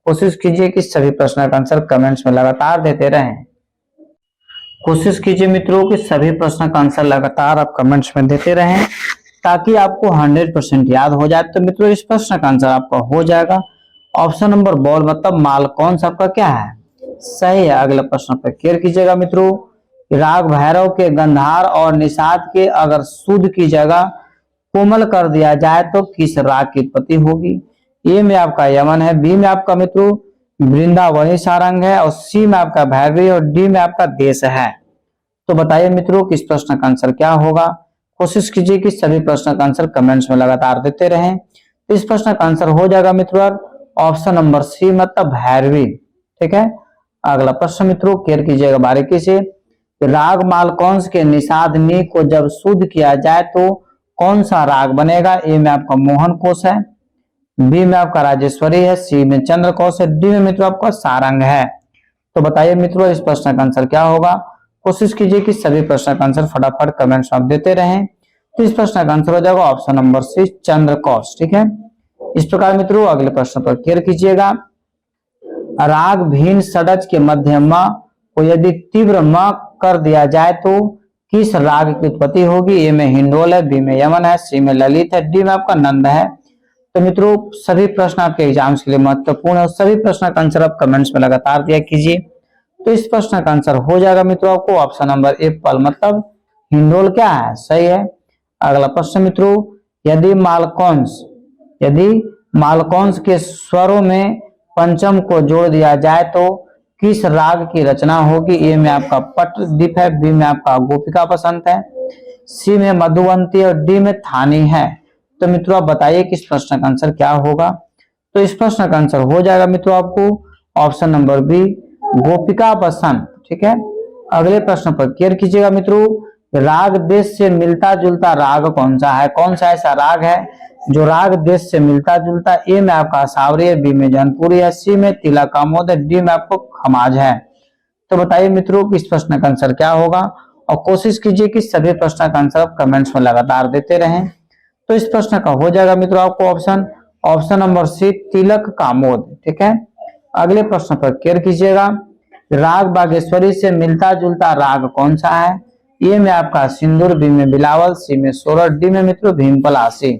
Speaker 1: कोशिश कीजिए कि सभी प्रश्न का आंसर कमेंट्स में लगातार देते रहें। कोशिश कीजिए मित्रों कि सभी प्रश्न का आंसर लगातार आप कमेंट्स में देते रहें ताकि आपको 100% याद हो जाए। तो मित्रों इस प्रश्न का आंसर आपका हो जाएगा ऑप्शन नंबर बॉल मतलब मालकौन सबका क्या है? सही है। अगले प्रश्न पर क्लियर कीजिएगा मित्रों, राग भैरव के गंधार और निषाद के अगर शुद्ध की जगह कोमल कर दिया जाए तो किस राग की उत्पत्ति होगी? ए में आपका यमन है, बी में आपका मित्रों वृंदावनी सारंग है और सी में आपका भैरवी और डी में आपका देश है। तो बताइए मित्रों कि इस प्रश्न का आंसर क्या होगा? कोशिश कीजिए कि सभी प्रश्न का आंसर कमेंट्स में लगातार देते रहें। तो इस प्रश्न का आंसर हो जाएगा मित्रों ऑप्शन नंबर सी मतलब भैरवी। ठीक है, अगला प्रश्न मित्रों क्लियर कीजिएगा बारीकी से। राग मालकौंस के निषाद नी को जब शुद्ध किया जाए तो कौन सा राग बनेगा? ए में आपका मोहन कोश है, बी में आपका राजेश्वरी है, सी में चंद्रकोश है, डी में मित्रों आपका सारंग है। तो बताइए मित्रों इस प्रश्न का आंसर क्या होगा। कोशिश कीजिए कि सभी प्रश्न का आंसर फटाफट कमेंट्स में आप देते रहें। तो इस प्रश्न का आंसर हो जाएगा ऑप्शन नंबर सी, चंद्रकोश। ठीक है। इस प्रकार मित्रों अगले प्रश्न पर क्लियर कीजिएगा। राग भीन षडज के मध्य म को यदि तीव्र म कर दिया जाए तो किस राग की उत्पत्ति होगी। ए में हिंडोल है, बी में यमन है, सी में ललित है, डी में आपका नंद है। तो मित्रों सभी प्रश्न आपके एग्जाम्स के लिए महत्वपूर्ण है, सभी प्रश्न का आंसर आप कमेंट्स में लगातार दिया कीजिए। तो इस प्रश्न का आंसर हो जाएगा मित्रों आपको ऑप्शन नंबर एप्पल, मतलब हिंडोल क्या है, सही है। अगला प्रश्न मित्रों, यदि मालकौंस के स्वरों में पंचम को जोड़ दिया जाए तो किस राग की रचना होगी। ए में आपका पट्टदीप है, बी में आपका गोपिका बसंत है, सी में मधुवंती और डी में थानी है। तो मित्रों आप बताइए कि इस प्रश्न का आंसर क्या होगा। तो इस प्रश्न का आंसर हो जाएगा मित्रों आपको ऑप्शन नंबर बी, गोपिका बसंत। ठीक है। अगले प्रश्न पर क्लियर कीजिएगा मित्रों। राग देश से मिलता जुलता राग कौन सा है, कौन सा ऐसा राग है जो राग देश से मिलता जुलता। ए में आपका सावरी है, बी में जौनपुरी है, सी में तिलक आमोद है, डी में आपको खमाज है। तो बताइए मित्रों कि इस प्रश्न का आंसर क्या होगा और कोशिश कीजिए कि सभी प्रश्न का आंसर आप कमेंट्स में लगातार देते रहें। तो इस प्रश्न का हो जाएगा मित्रों आपको ऑप्शन नंबर सी, तिलक कामोद। ठीक है। अगले प्रश्न पर क्लियर कीजिएगा। राग बागेश्वरी से मिलता जुलता राग कौन सा है। ए में आपका सिंदूर, बी में बिलावल, सी में सोरठ, डी में मित्रों भीमपलासी।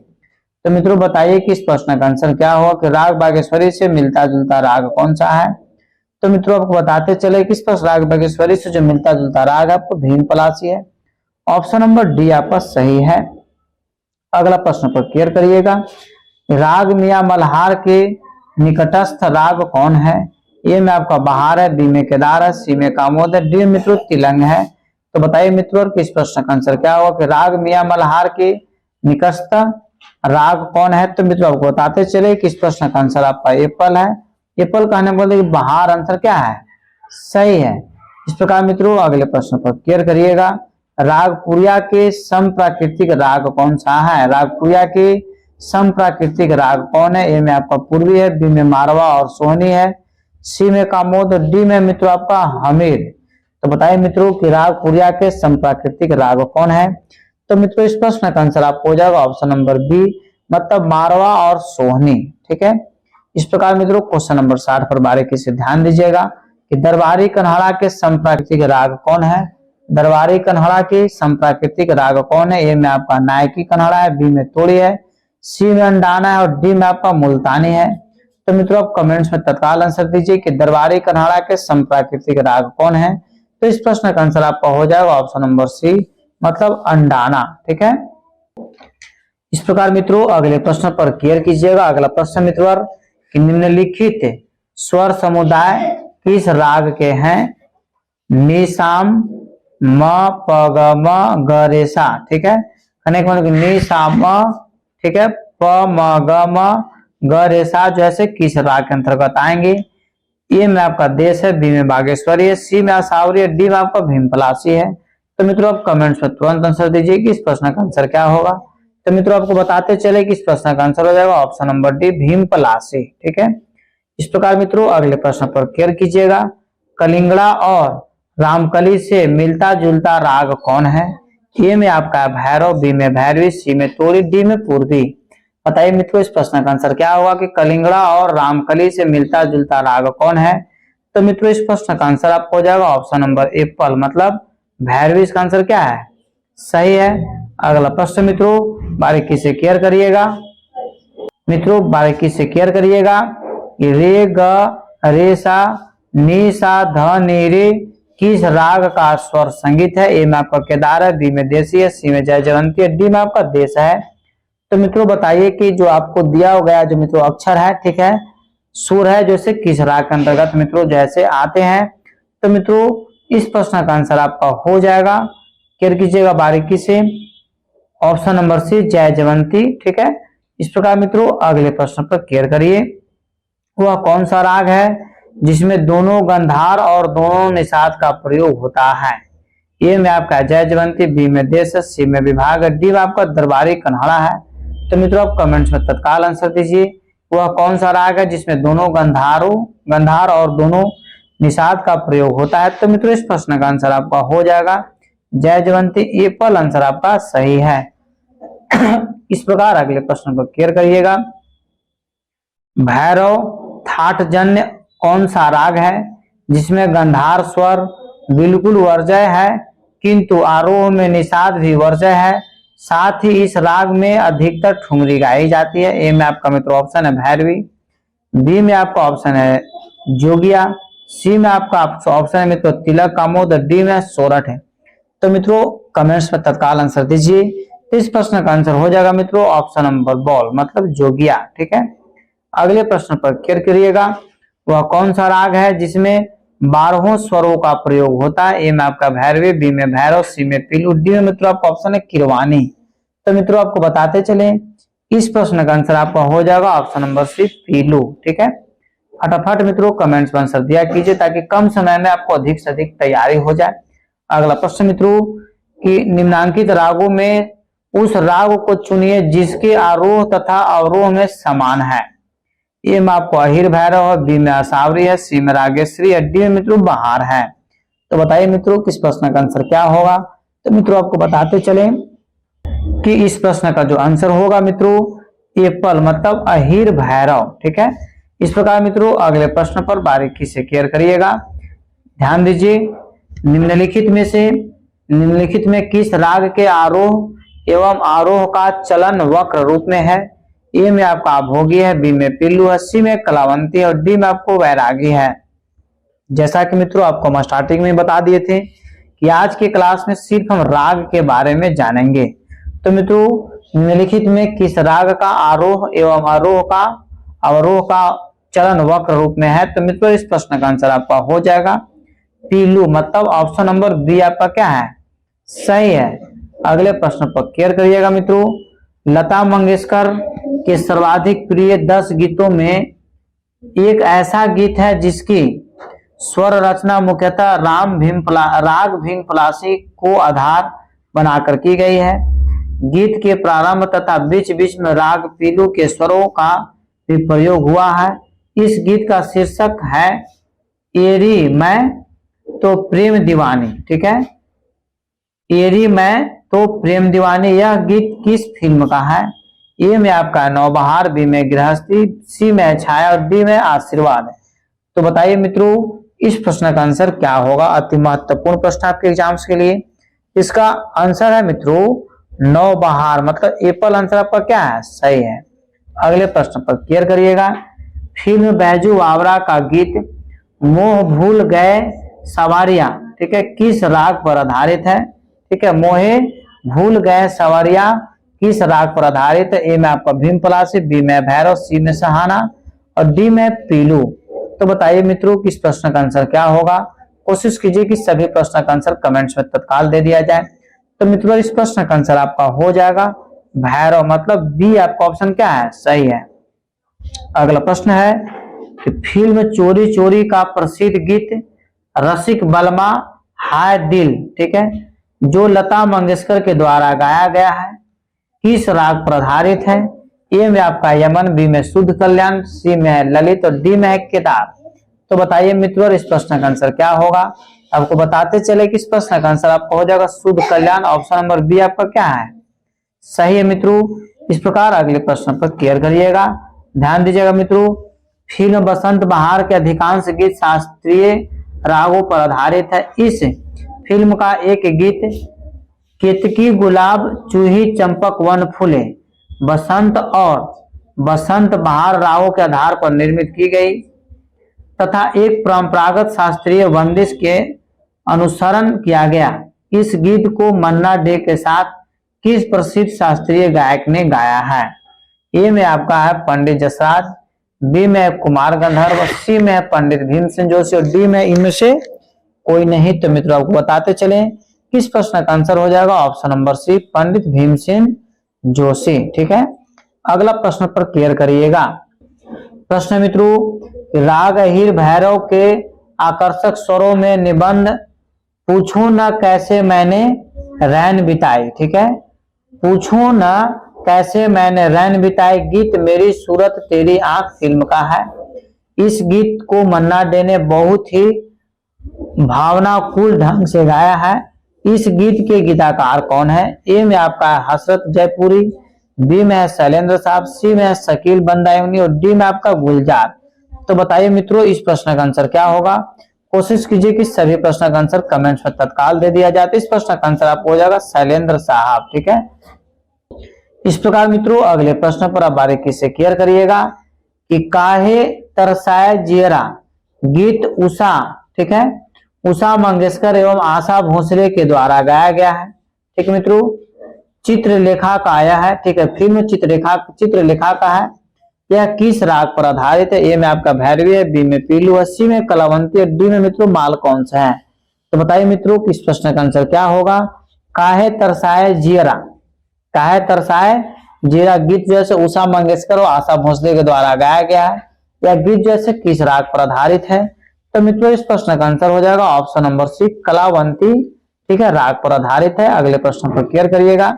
Speaker 1: तो मित्रों बताइए कि इस प्रश्न का आंसर क्या होगा कि राग बागेश्वरी से मिलता जुलता राग कौन सा है। तो मित्रों आपको बताते चले कि इस पर राग बागेश्वरी से जो मिलता जुलता राग आपको भीमपलासी है। ऑप्शन नंबर डी आपका सही है। अगला प्रश्न पर क्लियर करिएगा। राग मियां मल्हार के निकटस्थ राग कौन है। ए में आपका बहार है, बी में केदार है, सी में कामोद है, डी में मित्रों तिलंग है। तो बताइए मित्रों कि इस प्रश्न का आंसर क्या होगा कि राग मियां मल्हार के निकटस्थ राग कौन है। तो मित्रों आपको बताते चले कि इस प्रश्न का आंसर आपका एप्पल है। एप्पल कहने बोलते बहार आंसर क्या है, सही है। इस प्रकार मित्रों अगले प्रश्न पर क्लियर करिएगा। रागपुरिया के समप्राकृतिक राग कौन सा है। रागपुरिया के समप्राकृतिक राग कौन है। ए में आपका पूर्वी है, बी में मारवा और सोहनी है, सी में कामोद, डी में मित्रों आपका हमीर। तो बताइए मित्रों कि रागपुरिया के समप्राकृतिक राग कौन है। तो मित्रों इस प्रश्न का आंसर आपको हो जाएगा ऑप्शन नंबर बी, मतलब मारवा और सोहनी। ठीक है। इस प्रकार मित्रों क्वेश्चन नंबर 60 पर बारीकी से ध्यान दीजिएगा कि दरबारी कन्हाड़ा के समप्राकृतिक राग कौन है। दरबारी कन्हाड़ा के समप्राकृतिक राग कौन है। ए में आपका नायकी कन्हाड़ा है, बी में तोड़ी है, सी में अंडाना है और डी में आपका मुल्तानी है। तो मित्रों आप कमेंट्स में तत्काल आंसर दीजिए कि दरबारी कन्हाड़ा के समप्राकृतिक राग कौन है। तो इस प्रश्न का आंसर आपका हो जाएगा ऑप्शन नंबर सी, मतलब अंडाना। ठीक है। इस प्रकार मित्रों अगले प्रश्न पर क्लियर कीजिएगा। अगला प्रश्न मित्रों कि निम्नलिखित स्वर समुदाय किस राग के हैं। निशाम, म प ग म ग रे सा। ठीक है। निशाम, ठीक है, प म ग म ग रे सा जो है किस राग के अंतर्गत आएंगे। ए में आपका देश है, बी में बागेश्वरी है, सी में आसावरी है, डी में आपका भीमपलासी है। तो मित्रों आप कमेंट्स में तुरंत आंसर दीजिए कि इस प्रश्न का आंसर क्या होगा। तो मित्रों आपको बताते चले कि इस प्रश्न का आंसर हो जाएगा ऑप्शन नंबर डी, भीमपलासी। ठीक है। इस प्रकार मित्रों अगले प्रश्न पर क्लियर कीजिएगा। कलिंगड़ा और रामकली से मिलता जुलता राग कौन है। ए में आपका भैरव, बी में भैरवी, सी में तोड़ी, डी में पूर्वी। बताइए मित्रों इस प्रश्न का आंसर क्या होगा कि कलिंगड़ा और रामकली से मिलता जुलता राग कौन है। तो मित्रों इस प्रश्न का आंसर आपको हो जाएगा ऑप्शन नंबर एप्पल, मतलब भैरवी इसका आंसर क्या है, सही है। अगला प्रश्न मित्रों बारीकी से क्लियर करिएगा। मित्रों बारीकी से क्लियर करिएगा। रे ग रे सा नी सा ध नी रे किस राग का स्वर संगीत है। ए में आपका केदार है, बी में देसी है, सी में जयजयवंती है, डी में आपका देश है। तो मित्रों बताइए कि जो आपको दिया गया जो मित्रों अक्षर है, ठीक है, सुर है, जैसे किस राग के अंतर्गत मित्रों जैसे आते हैं। तो मित्रों इस प्रश्न का आंसर आपका हो जाएगा, क्लियर कीजिएगा बारीकी से, ऑप्शन नंबर सी जयजयवंती। ठीक है। इस प्रकार मित्रों अगले प्रश्न पर क्लियर करिए। वह कौन सा राग है जिसमें दोनों गंधार और दोनों निषाद का प्रयोग होता है। ए में आपका जयजयवंती, बी में देश, सी में विभाग, डी में आपका दरबारी कन्हाड़ा है। तो मित्रों आप कमेंट्स में तत्काल आंसर दीजिए वह कौन सा राग है जिसमें दोनों गंधार और दोनों निषाद का प्रयोग होता है? तो मित्रों इस प्रश्न का आंसर आपका हो जाएगा जयजयवंती। ये पल आंसर आपका सही है। इस प्रकार अगले प्रश्न को क्लियर करिएगा। भैरव थाटजन्य कौन सा राग है जिसमें गंधार स्वर बिल्कुल वर्जय है किंतु आरोह में निषाद भी वर्जय है, साथ ही इस राग में अधिकतर ठुमरी गाई जाती है? ए में आपका मित्र ऑप्शन है भैरवी, बी में आपका ऑप्शन है जोगिया, सी में आपका ऑप्शन है मित्रों तिलक कामोद, डी में सोरठ है। तो मित्रों कमेंट्स में तत्काल आंसर दीजिए। इस प्रश्न का आंसर हो जाएगा मित्रों ऑप्शन नंबर बॉल मतलब जोगिया। ठीक है, अगले प्रश्न पर क्लियर करिएगा। वह कौन सा राग है जिसमें 12 स्वरों का प्रयोग होता है? ए में आपका भैरवी, बी में भैरव, सी में पीलू, डी में मित्रों आपका ऑप्शन है किरवानी। तो मित्रों आपको बताते चले इस प्रश्न का आंसर आपका हो जाएगा ऑप्शन नंबर सी पीलू। ठीक है, फटाफट मित्रों कमेंट्स में आंसर दिया कीजिए ताकि कम समय में आपको अधिक से अधिक तैयारी हो जाए। अगला प्रश्न मित्रों कि निम्नांकित रागों में उस राग को चुनिए जिसके आरोह तथा अवरोह में समान है। ए में आपको अहिर भैरव है, बी में असावरी है, सी में रागेश्वरी है, डी में मित्रों बहार है। तो बताइए मित्रों किस प्रश्न का आंसर क्या होगा? तो मित्रों आपको बताते चले कि इस प्रश्न का जो आंसर होगा मित्रों एप्पल मतलब अहिर भैरव। ठीक है, इस प्रकार मित्रों अगले प्रश्न पर बारीकी से क्लियर करिएगा। ध्यान दीजिए निम्नलिखित में किस राग के आरोह एवं आरोह का चलन वक्र रूप में है? ए में आपका भोगी है, बी में पिल्लू है, सी में कलावंती है और डी में आपको वैरागी है। जैसा कि मित्रों आपको हम स्टार्टिंग में बता दिए थे कि आज की क्लास में सिर्फ हम राग के बारे में जानेंगे। तो मित्रों निम्नलिखित में किस राग का आरोह एवं आरोह का अवरोह का चलन वक्र रूप में है? तो मित्रों इस प्रश्न का आंसर आपका हो जाएगा पीलू मतलब ऑप्शन नंबर बी आपका क्या है सही है। अगले प्रश्न पर क्लियर करिएगा मित्रों। लता मंगेशकर के सर्वाधिक प्रिय 10 गीतों में एक ऐसा गीत है जिसकी स्वर रचना मुख्यतः राग भीम पलासी को आधार बनाकर की गई है। गीत के प्रारंभ तथा बीच बीच में राग पीलू के स्वरों का भी प्रयोग हुआ है। इस गीत का शीर्षक है एरी मैं तो प्रेम दीवानी। ठीक है, एरी मैं तो प्रेम दीवानी। यह गीत किस फिल्म का है? ए में आपका नौबहार, बी में गृहस्थी, सी में छाया और डी में आशीर्वाद। तो बताइए मित्रों इस प्रश्न का आंसर क्या होगा? अति महत्वपूर्ण प्रश्न आपके एग्जाम्स के लिए। इसका आंसर है मित्रों नौबहार मतलब एप्पल आंसर आपका क्या है सही है। अगले प्रश्न पर क्लियर करिएगा। फिल्म बैजू बावरा का गीत मोह भूल गए सवारियां ठीक है किस राग पर आधारित है? ठीक है, मोहे भूल गए सवारियां किस राग पर आधारित है? ए में आपका भीम पलासी, बी में भैरव, सी में सहाना और डी में पीलू। तो बताइए मित्रों किस प्रश्न का आंसर क्या होगा? कोशिश कीजिए कि सभी प्रश्न का आंसर कमेंट्स में तत्काल दे दिया जाए। तो मित्रों इस प्रश्न का आंसर आपका हो जाएगा भैरव मतलब बी आपका ऑप्शन क्या है सही है। अगला प्रश्न है कि फिल्म चोरी चोरी का प्रसिद्ध गीत रसिक बलमा हाय दिल ठीक है जो लता मंगेशकर के द्वारा गाया गया है किस राग पर आधारित है? ए में आपका यमन, बी में शुद्ध कल्याण, सी में है ललित और डी में है केदार। तो बताइए मित्रों इस प्रश्न का आंसर क्या होगा? आपको बताते चले कि इस प्रश्न का आंसर आपका हो जाएगा शुद्ध कल्याण। ऑप्शन नंबर बी आपका क्या है सही है मित्रों। इस प्रकार अगले प्रश्न पर क्लियर करिएगा। ध्यान दीजिएगा मित्रों। फिल्म बसंत बहार के अधिकांश गीत शास्त्रीय रागों पर आधारित है। इस फिल्म का एक गीत केतकी गुलाब चूही चंपक वन फूले बसंत और बसंत बहार रागों के आधार पर निर्मित की गई तथा एक परंपरागत शास्त्रीय बंदिश के अनुसरण किया गया। इस गीत को मन्ना डे के साथ किस प्रसिद्ध शास्त्रीय गायक ने गाया है? ए में आपका है पंडित जसराज, बी में है कुमार गंधर्व, सी में है पंडित भीमसेन जोशी और डी में इनमें से कोई नहीं। तो मित्रों आपको बताते चले किस प्रश्न का आंसर हो जाएगा option number C Pandit Bhimsen Joshi. ठीक है, अगला प्रश्न पर क्लियर करिएगा। प्रश्न मित्रों राग अहिर भैरव के आकर्षक स्वरों में निबंध पूछो न कैसे मैंने रैन बिताई। ठीक है, पूछो न कैसे मैंने रैन बिताए गीत मेरी सूरत तेरी आंख फिल्म का है। इस गीत को मन्ना डे ने बहुत ही भावनाकुल ढंग से गाया है। इस गीत के गीतकार कौन है? ए में आपका है हसरत जयपुरी, बी में है शैलेंद्र साहब, सी में है शकील बंदायूनी और डी में आपका गुलजार। तो बताइए मित्रों इस प्रश्न का आंसर क्या होगा। कोशिश कीजिए कि सभी प्रश्न का आंसर कमेंट्स में तत्काल दे दिया जाए। इस प्रश्न का आंसर आपको हो जाएगा शैलेंद्र साहब। ठीक है, इस प्रकार मित्रों अगले प्रश्न पर आप बारीकी से क्लियर करिएगा कि काहे तरसाए जियरा गीत उषा, ठीक है, उषा मंगेशकर एवं आशा भोसले के द्वारा गाया गया है। ठीक है मित्रों, चित्रलेखा का आया है। ठीक है, फिल्म चित्रलेखा का है। यह किस राग पर आधारित है? ए में आपका भैरवी है, बी में पीलू है, सी में कलावंती है, डी में मित्रों माल कौन सा है। तो बताइए मित्रों किस प्रश्न का आंसर क्या होगा। काहे तरसाए जियरा, काहे तरसाए जियरा गीत जो है उषा मंगेशकर और आशा भोसले के द्वारा गाया गया है। यह गीत जो है किस राग पर आधारित है? तो मित्रों इस प्रश्न का आंसर हो जाएगा ऑप्शन नंबर सी कलावंती, ठीक है, राग पर आधारित है। अगले प्रश्न पर क्लियर करिएगा।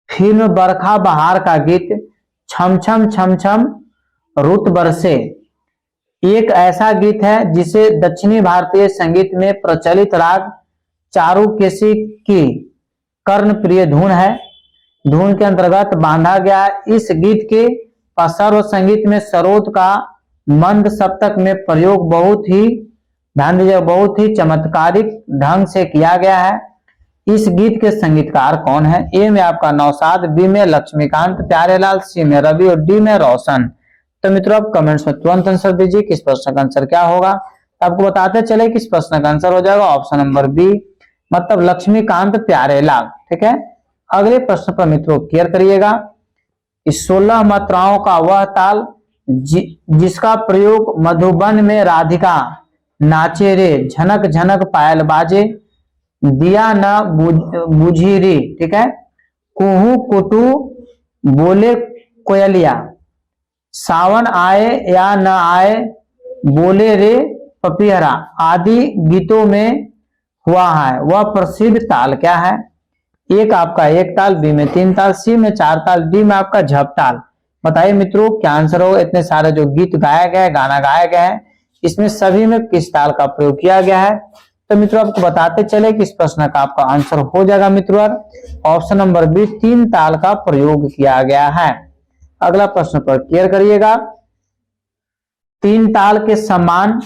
Speaker 1: फिल्म बरखा बहार का गीत छम छम छम छम रुत बरसे एक ऐसा गीत है जिसे दक्षिणी भारतीय संगीत में प्रचलित राग चारुकेशी की कर्णप्रिय धुन है, धुन के अंतर्गत बांधा गया है। इस गीत के सर्व संगीत में सरोद का मंद सप्तक में प्रयोग बहुत ही ध्यान दीजिए बहुत ही चमत्कारिक ढंग से किया गया है। इस गीत के संगीतकार कौन है? ए में आपका नौशाद, बी में लक्ष्मीकांत प्यारेलाल, सी में रवि और डी में रोशन। तो मित्रों आप कमेंट्स में तुरंत आंसर दीजिए किस प्रश्न का आंसर क्या होगा। आपको बताते चले किस प्रश्न का आंसर हो जाएगा ऑप्शन नंबर बी, मतलब लक्ष्मीकांत प्यारेलाल। ठीक है, अगले प्रश्न पर मित्रों क्लियर करिएगा। 16 मात्राओं का वह ताल जिसका प्रयोग मधुबन में राधिका नाचे रे झनक झनक पायल बाजे दिया न बुझी रे, ठीक है, कुहू कुटू बोले कोयलिया, सावन आए या न आए बोले रे पपीहरा आदि गीतों में हुआ है वह प्रसिद्ध ताल क्या है? एक आपका एक ताल, बी में 3 ताल, सी में 4 ताल, डी में आपका झप ताल। बताइए मित्रों क्या आंसर होगा। इतने सारे जो गीत गाया गया है, गाना गाया गया है, इसमें सभी में किस ताल का प्रयोग किया गया है? तो मित्रों आपको बताते चले कि इस प्रश्न का आपका आंसर हो जाएगा मित्रों ऑप्शन नंबर बी 3 ताल का प्रयोग किया गया है। अगला प्रश्न पर क्लियर करिएगा। 3 ताल के समान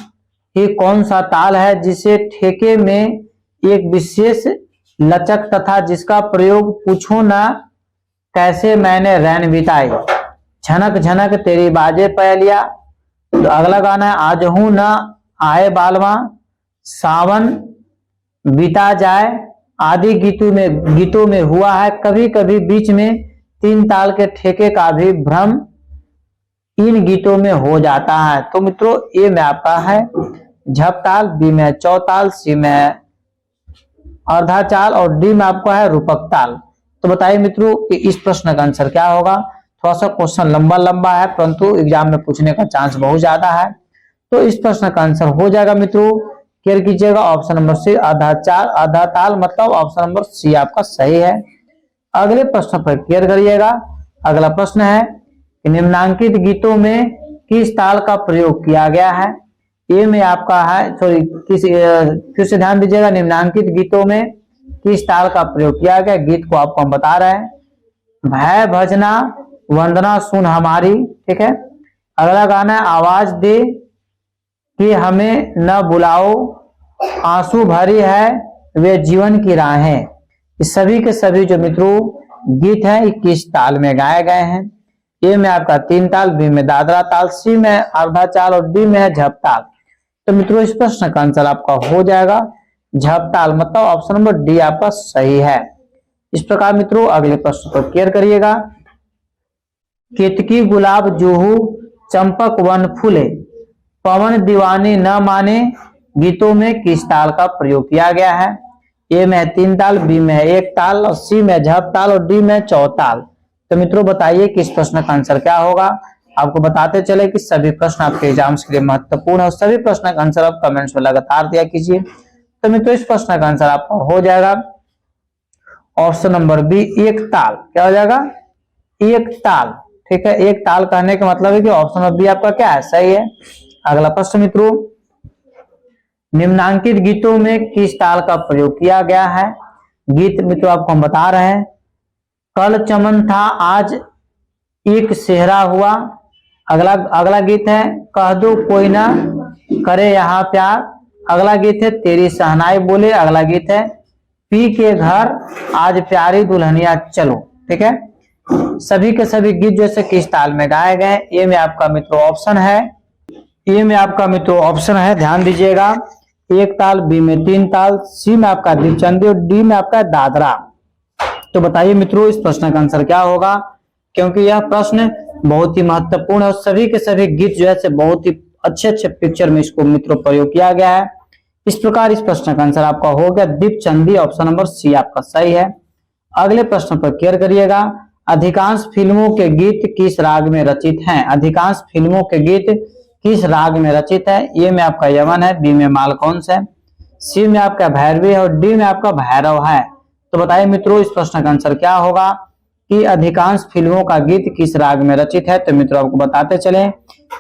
Speaker 1: ही कौन सा ताल है जिसे ठेके में एक विशेष लचक तथा जिसका प्रयोग पूछो ना कैसे मैंने रैन बिताई, झनक झनक तेरी बाजे पहलिया। तो अगला गाना है आज हूं ना आए बालवा, सावन बीता जाए आदि गीतों में हुआ है। कभी कभी बीच में 3 ताल के ठेके का भी भ्रम इन गीतों में हो जाता है। तो मित्रों ए में आपका है झप ताल, बी में चौताल, सी में अर्धा चाल और डी में आपका है रूपक ताल। तो बताइए मित्रों कि इस प्रश्न का आंसर क्या होगा। थोड़ा सा क्वेश्चन लंबा है परंतु एग्जाम में पूछने का चांस बहुत ज्यादा है। तो इस प्रश्न का आंसर हो जाएगा मित्रों, क्लियर कीजिएगा ऑप्शन नंबर सी आधा चाल आधा ताल, मतलब ऑप्शन नंबर सी आपका सही है। अगले प्रश्न पर क्लियर करिएगा। अगला प्रश्न है कि निम्नांकित गीतों में किस ताल का प्रयोग किया गया है? ए में आपका है फिर से ध्यान दीजिएगा, निम्नांकित गीतों में किस ताल का प्रयोग किया गया? गीत को आपको हम बता रहे हैं। भय भजना वंदना सुन हमारी, ठीक है। अगला गाना है आवाज दे कि हमें न बुलाओ, आंसू भरी है वे जीवन की राहें। इस सभी के सभी जो मित्रों गीत हैं किस ताल में गाए गए हैं? ए में आपका 3 ताल, बी में दादरा ताल, सी में अर्धा चाल और डी में झप ताल। तो मित्रों इस प्रश्न का आंसर आपका हो जाएगा झप ताल, मतलब ऑप्शन नंबर डी आपका सही है। इस प्रकार मित्रों अगले प्रश्न को क्लियर करिएगा। केतकी गुलाब जूहू चंपक वन फूले पवन दीवानी न माने गीतों में किस ताल का प्रयोग किया गया है? ए में 3 ताल, बी में 1 ताल और सी में झप ताल और डी में चौताल। तो मित्रों बताइए कि इस प्रश्न का आंसर क्या होगा। आपको बताते चले कि सभी प्रश्न आपके एग्जाम्स के लिए महत्वपूर्ण है और सभी प्रश्न का आंसर आप कमेंट्स में लगातार दिया कीजिए। तो मित्रों इस प्रश्न का आंसर आपका हो जाएगा ऑप्शन नंबर बी एक ताल। क्या हो जाएगा? एक ताल। ठीक है, एक ताल कहने का मतलब है कि ऑप्शन नंबर बी आपका क्या है? सही है। अगला प्रश्न मित्रों, निम्नांकित गीतों में किस ताल का प्रयोग किया गया है? गीत मित्रों आपको हम बता रहे हैं। कल चमन था आज एक सेहरा हुआ। अगला गीत है कह दो कोई ना करे यहाँ प्यार। अगला गीत है तेरी सहनाई बोले। अगला गीत है पी के घर आज प्यारी दुल्हनिया चलो। ठीक है, सभी के सभी गीत जो है किस ताल में गाए गए? ए में आपका मित्रों ऑप्शन है, ए में आपका मित्रों ऑप्शन है, ध्यान दीजिएगा, एक ताल, बी में तीन ताल, सी में आपका दीपचंदी और डी में आपका दादरा। तो बताइए मित्रों इस प्रश्न का आंसर क्या होगा? क्योंकि यह प्रश्न बहुत ही महत्वपूर्ण है और सभी के सभी गीत जो है बहुत ही अच्छे अच्छे पिक्चर में इसको मित्रों प्रयोग किया गया है। इस प्रकार इस प्रश्न का आंसर आपका हो गया दीपचंदी। ऑप्शन नंबर सी आपका सही है। अगले प्रश्न पर केयर करिएगा। अधिकांश फिल्मों के गीत किस राग में रचित हैं? अधिकांश फिल्मों के गीत किस राग में रचित है? ए में आपका यमन है, बी में मालकौंस है, सी में आपका भैरवी है और डी में आपका भैरव है। तो बताइए मित्रों इस प्रश्न का आंसर क्या होगा कि अधिकांश फिल्मों का गीत किस राग में रचित है? तो मित्रों आपको बताते चले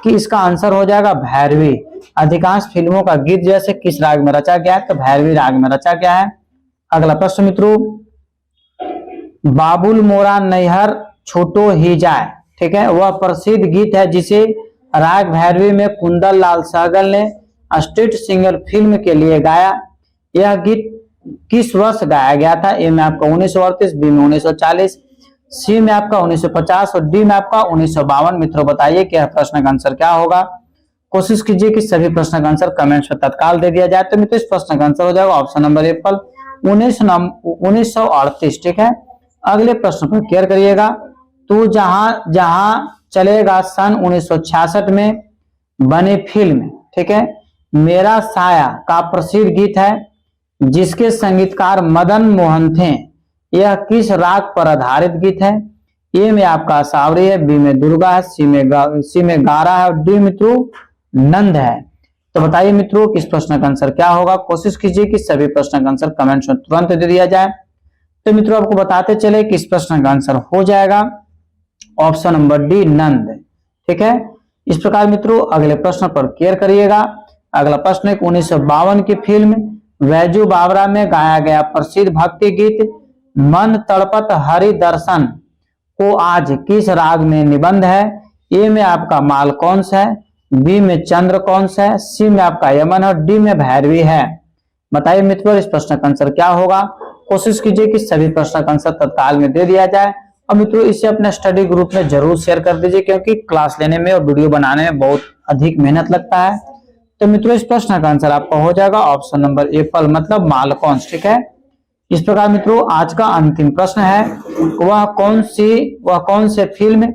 Speaker 1: कि इसका आंसर हो जाएगा भैरवी। अधिकांश फिल्मों का गीत जैसे किस राग में रचा गया है? तो भैरवी राग में रचा गया है। अगला प्रश्न मित्रों, बाबुल मोरा नैहर छूटो ही जाए, ठीक है, वह प्रसिद्ध गीत है जिसे राग भैरवी में कुंदन लाल सहगल ने स्ट्रीट सिंगर फिल्म के लिए गाया। यह गीत किस वर्ष गाया गया था? ए में आपका 1938, बी में 1940, सी में आपका 1950 और डी में आपका 1952। मित्रों बताइए कि यह प्रश्न का आंसर क्या होगा? कोशिश कीजिए कि सभी प्रश्न का आंसर कमेंट्स में तत्काल दे दिया जाए। तो मित्रों इस प्रश्न का आंसर हो जाएगा ऑप्शन नंबर एप्पल 1938। ठीक है, अगले प्रश्न पर केयर करिएगा। तू जहां जहां चलेगा सन 1966 में बने फिल्म, ठीक है, मेरा साया का प्रसिद्ध गीत है जिसके संगीतकार मदन मोहन थे। यह किस राग पर आधारित गीत है? ए में आपका सावरी है, बी में दुर्गा है, सी में गारा है और डी मित्रों नंद है। तो बताइए मित्रों किस प्रश्न का आंसर क्या होगा? कोशिश कीजिए कि सभी प्रश्न का आंसर कमेंट्स में तुरंत दे दिया जाए। तो मित्रों आपको बताते चले कि इस प्रश्न का आंसर हो जाएगा ऑप्शन नंबर डी नंद। ठीक है, इस प्रकार मित्रों अगले प्रश्न पर केयर करिएगा। अगला प्रश्न है 1952 की फिल्म वैजू बावरा में गाया गया प्रसिद्ध भक्ति गीत मन तड़पत हरि दर्शन को आज किस राग में निबंध है? ए में आपका मालकौंस है, बी में चंद्रकौंस है, सी में आपका यमन और डी में भैरवी है। बताइए मित्रों इस प्रश्न का आंसर क्या होगा? कोशिश कीजिए कि सभी प्रश्न का आंसर तत्काल में दे दिया जाए और मित्रों इसे अपने स्टडी ग्रुप में जरूर शेयर कर दीजिए क्योंकि क्लास लेने में और वीडियो बनाने में बहुत अधिक मेहनत लगता है। तो मित्रों इस प्रश्न का आंसर आपका हो जाएगा ऑप्शन नंबर एप्पल मतलब मालकौंस। ठीक है, इस प्रकार मित्रों आज का अंतिम प्रश्न है वह कौन से फिल्म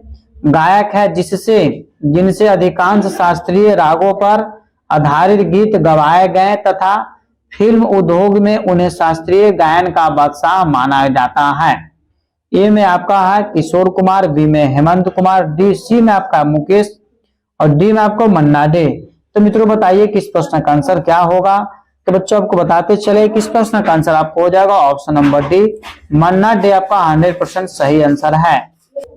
Speaker 1: गायक है जिनसे अधिकांश शास्त्रीय रागों पर आधारित गीत गवाए गए तथा फिल्म उद्योग में उन्हें शास्त्रीय गायन का बादशाह माना जाता है? ए में आपका है किशोर कुमार, बी में हेमंत कुमार, डी सी में आपका मुकेश और डी में आपको मन्ना डे। तो मित्रों बताइए कि इस प्रश्न का आंसर क्या होगा? तो बच्चों आपको बताते चले कि इस प्रश्न का आंसर आपको हो जाएगा ऑप्शन नंबर डी मन्ना डे आपका 100% सही आंसर है।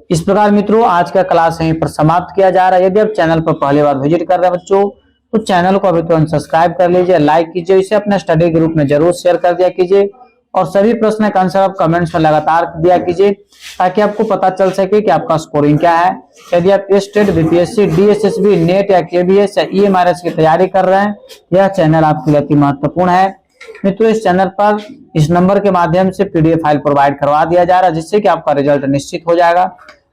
Speaker 1: इस प्रकार मित्रों आज का क्लास यहीं पर समाप्त किया जा रहा है। यदि आप चैनल पर पहली बार विजिट कर रहे हैं बच्चों तो चैनल को अभी तुरंत सब्सक्राइब कर लीजिए, लाइक कीजिए, इसे अपने स्टडी ग्रुप में जरूर शेयर कर दिया कीजिए और सभी प्रश्न का आंसर आप कमेंट्स में लगातार दिया कीजिए ताकि आपको पता चल सके कि आपका स्कोरिंग क्या है। यदि आप स्टेट, बीपीएससी, डीएसएसबी, नेट या केबीएस या ईएमआरएस की तैयारी कर रहे हैं यह चैनल आपके लिए अति महत्वपूर्ण है। मित्रों इस चैनल पर इस नंबर के माध्यम से पीडीएफ फाइल प्रोवाइड करवा दिया जा रहा है जिससे कि आपका रिजल्ट निश्चित हो जाएगा।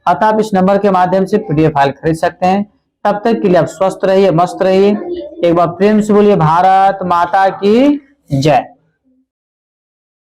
Speaker 1: अतः आप इस नंबर के माध्यम से पीडीएफ फाइल खरीद सकते हैं। तब तक के लिए आप स्वस्थ रहिए, मस्त रहिए। एक बार प्रेम से बोलिए भारत माता की जय।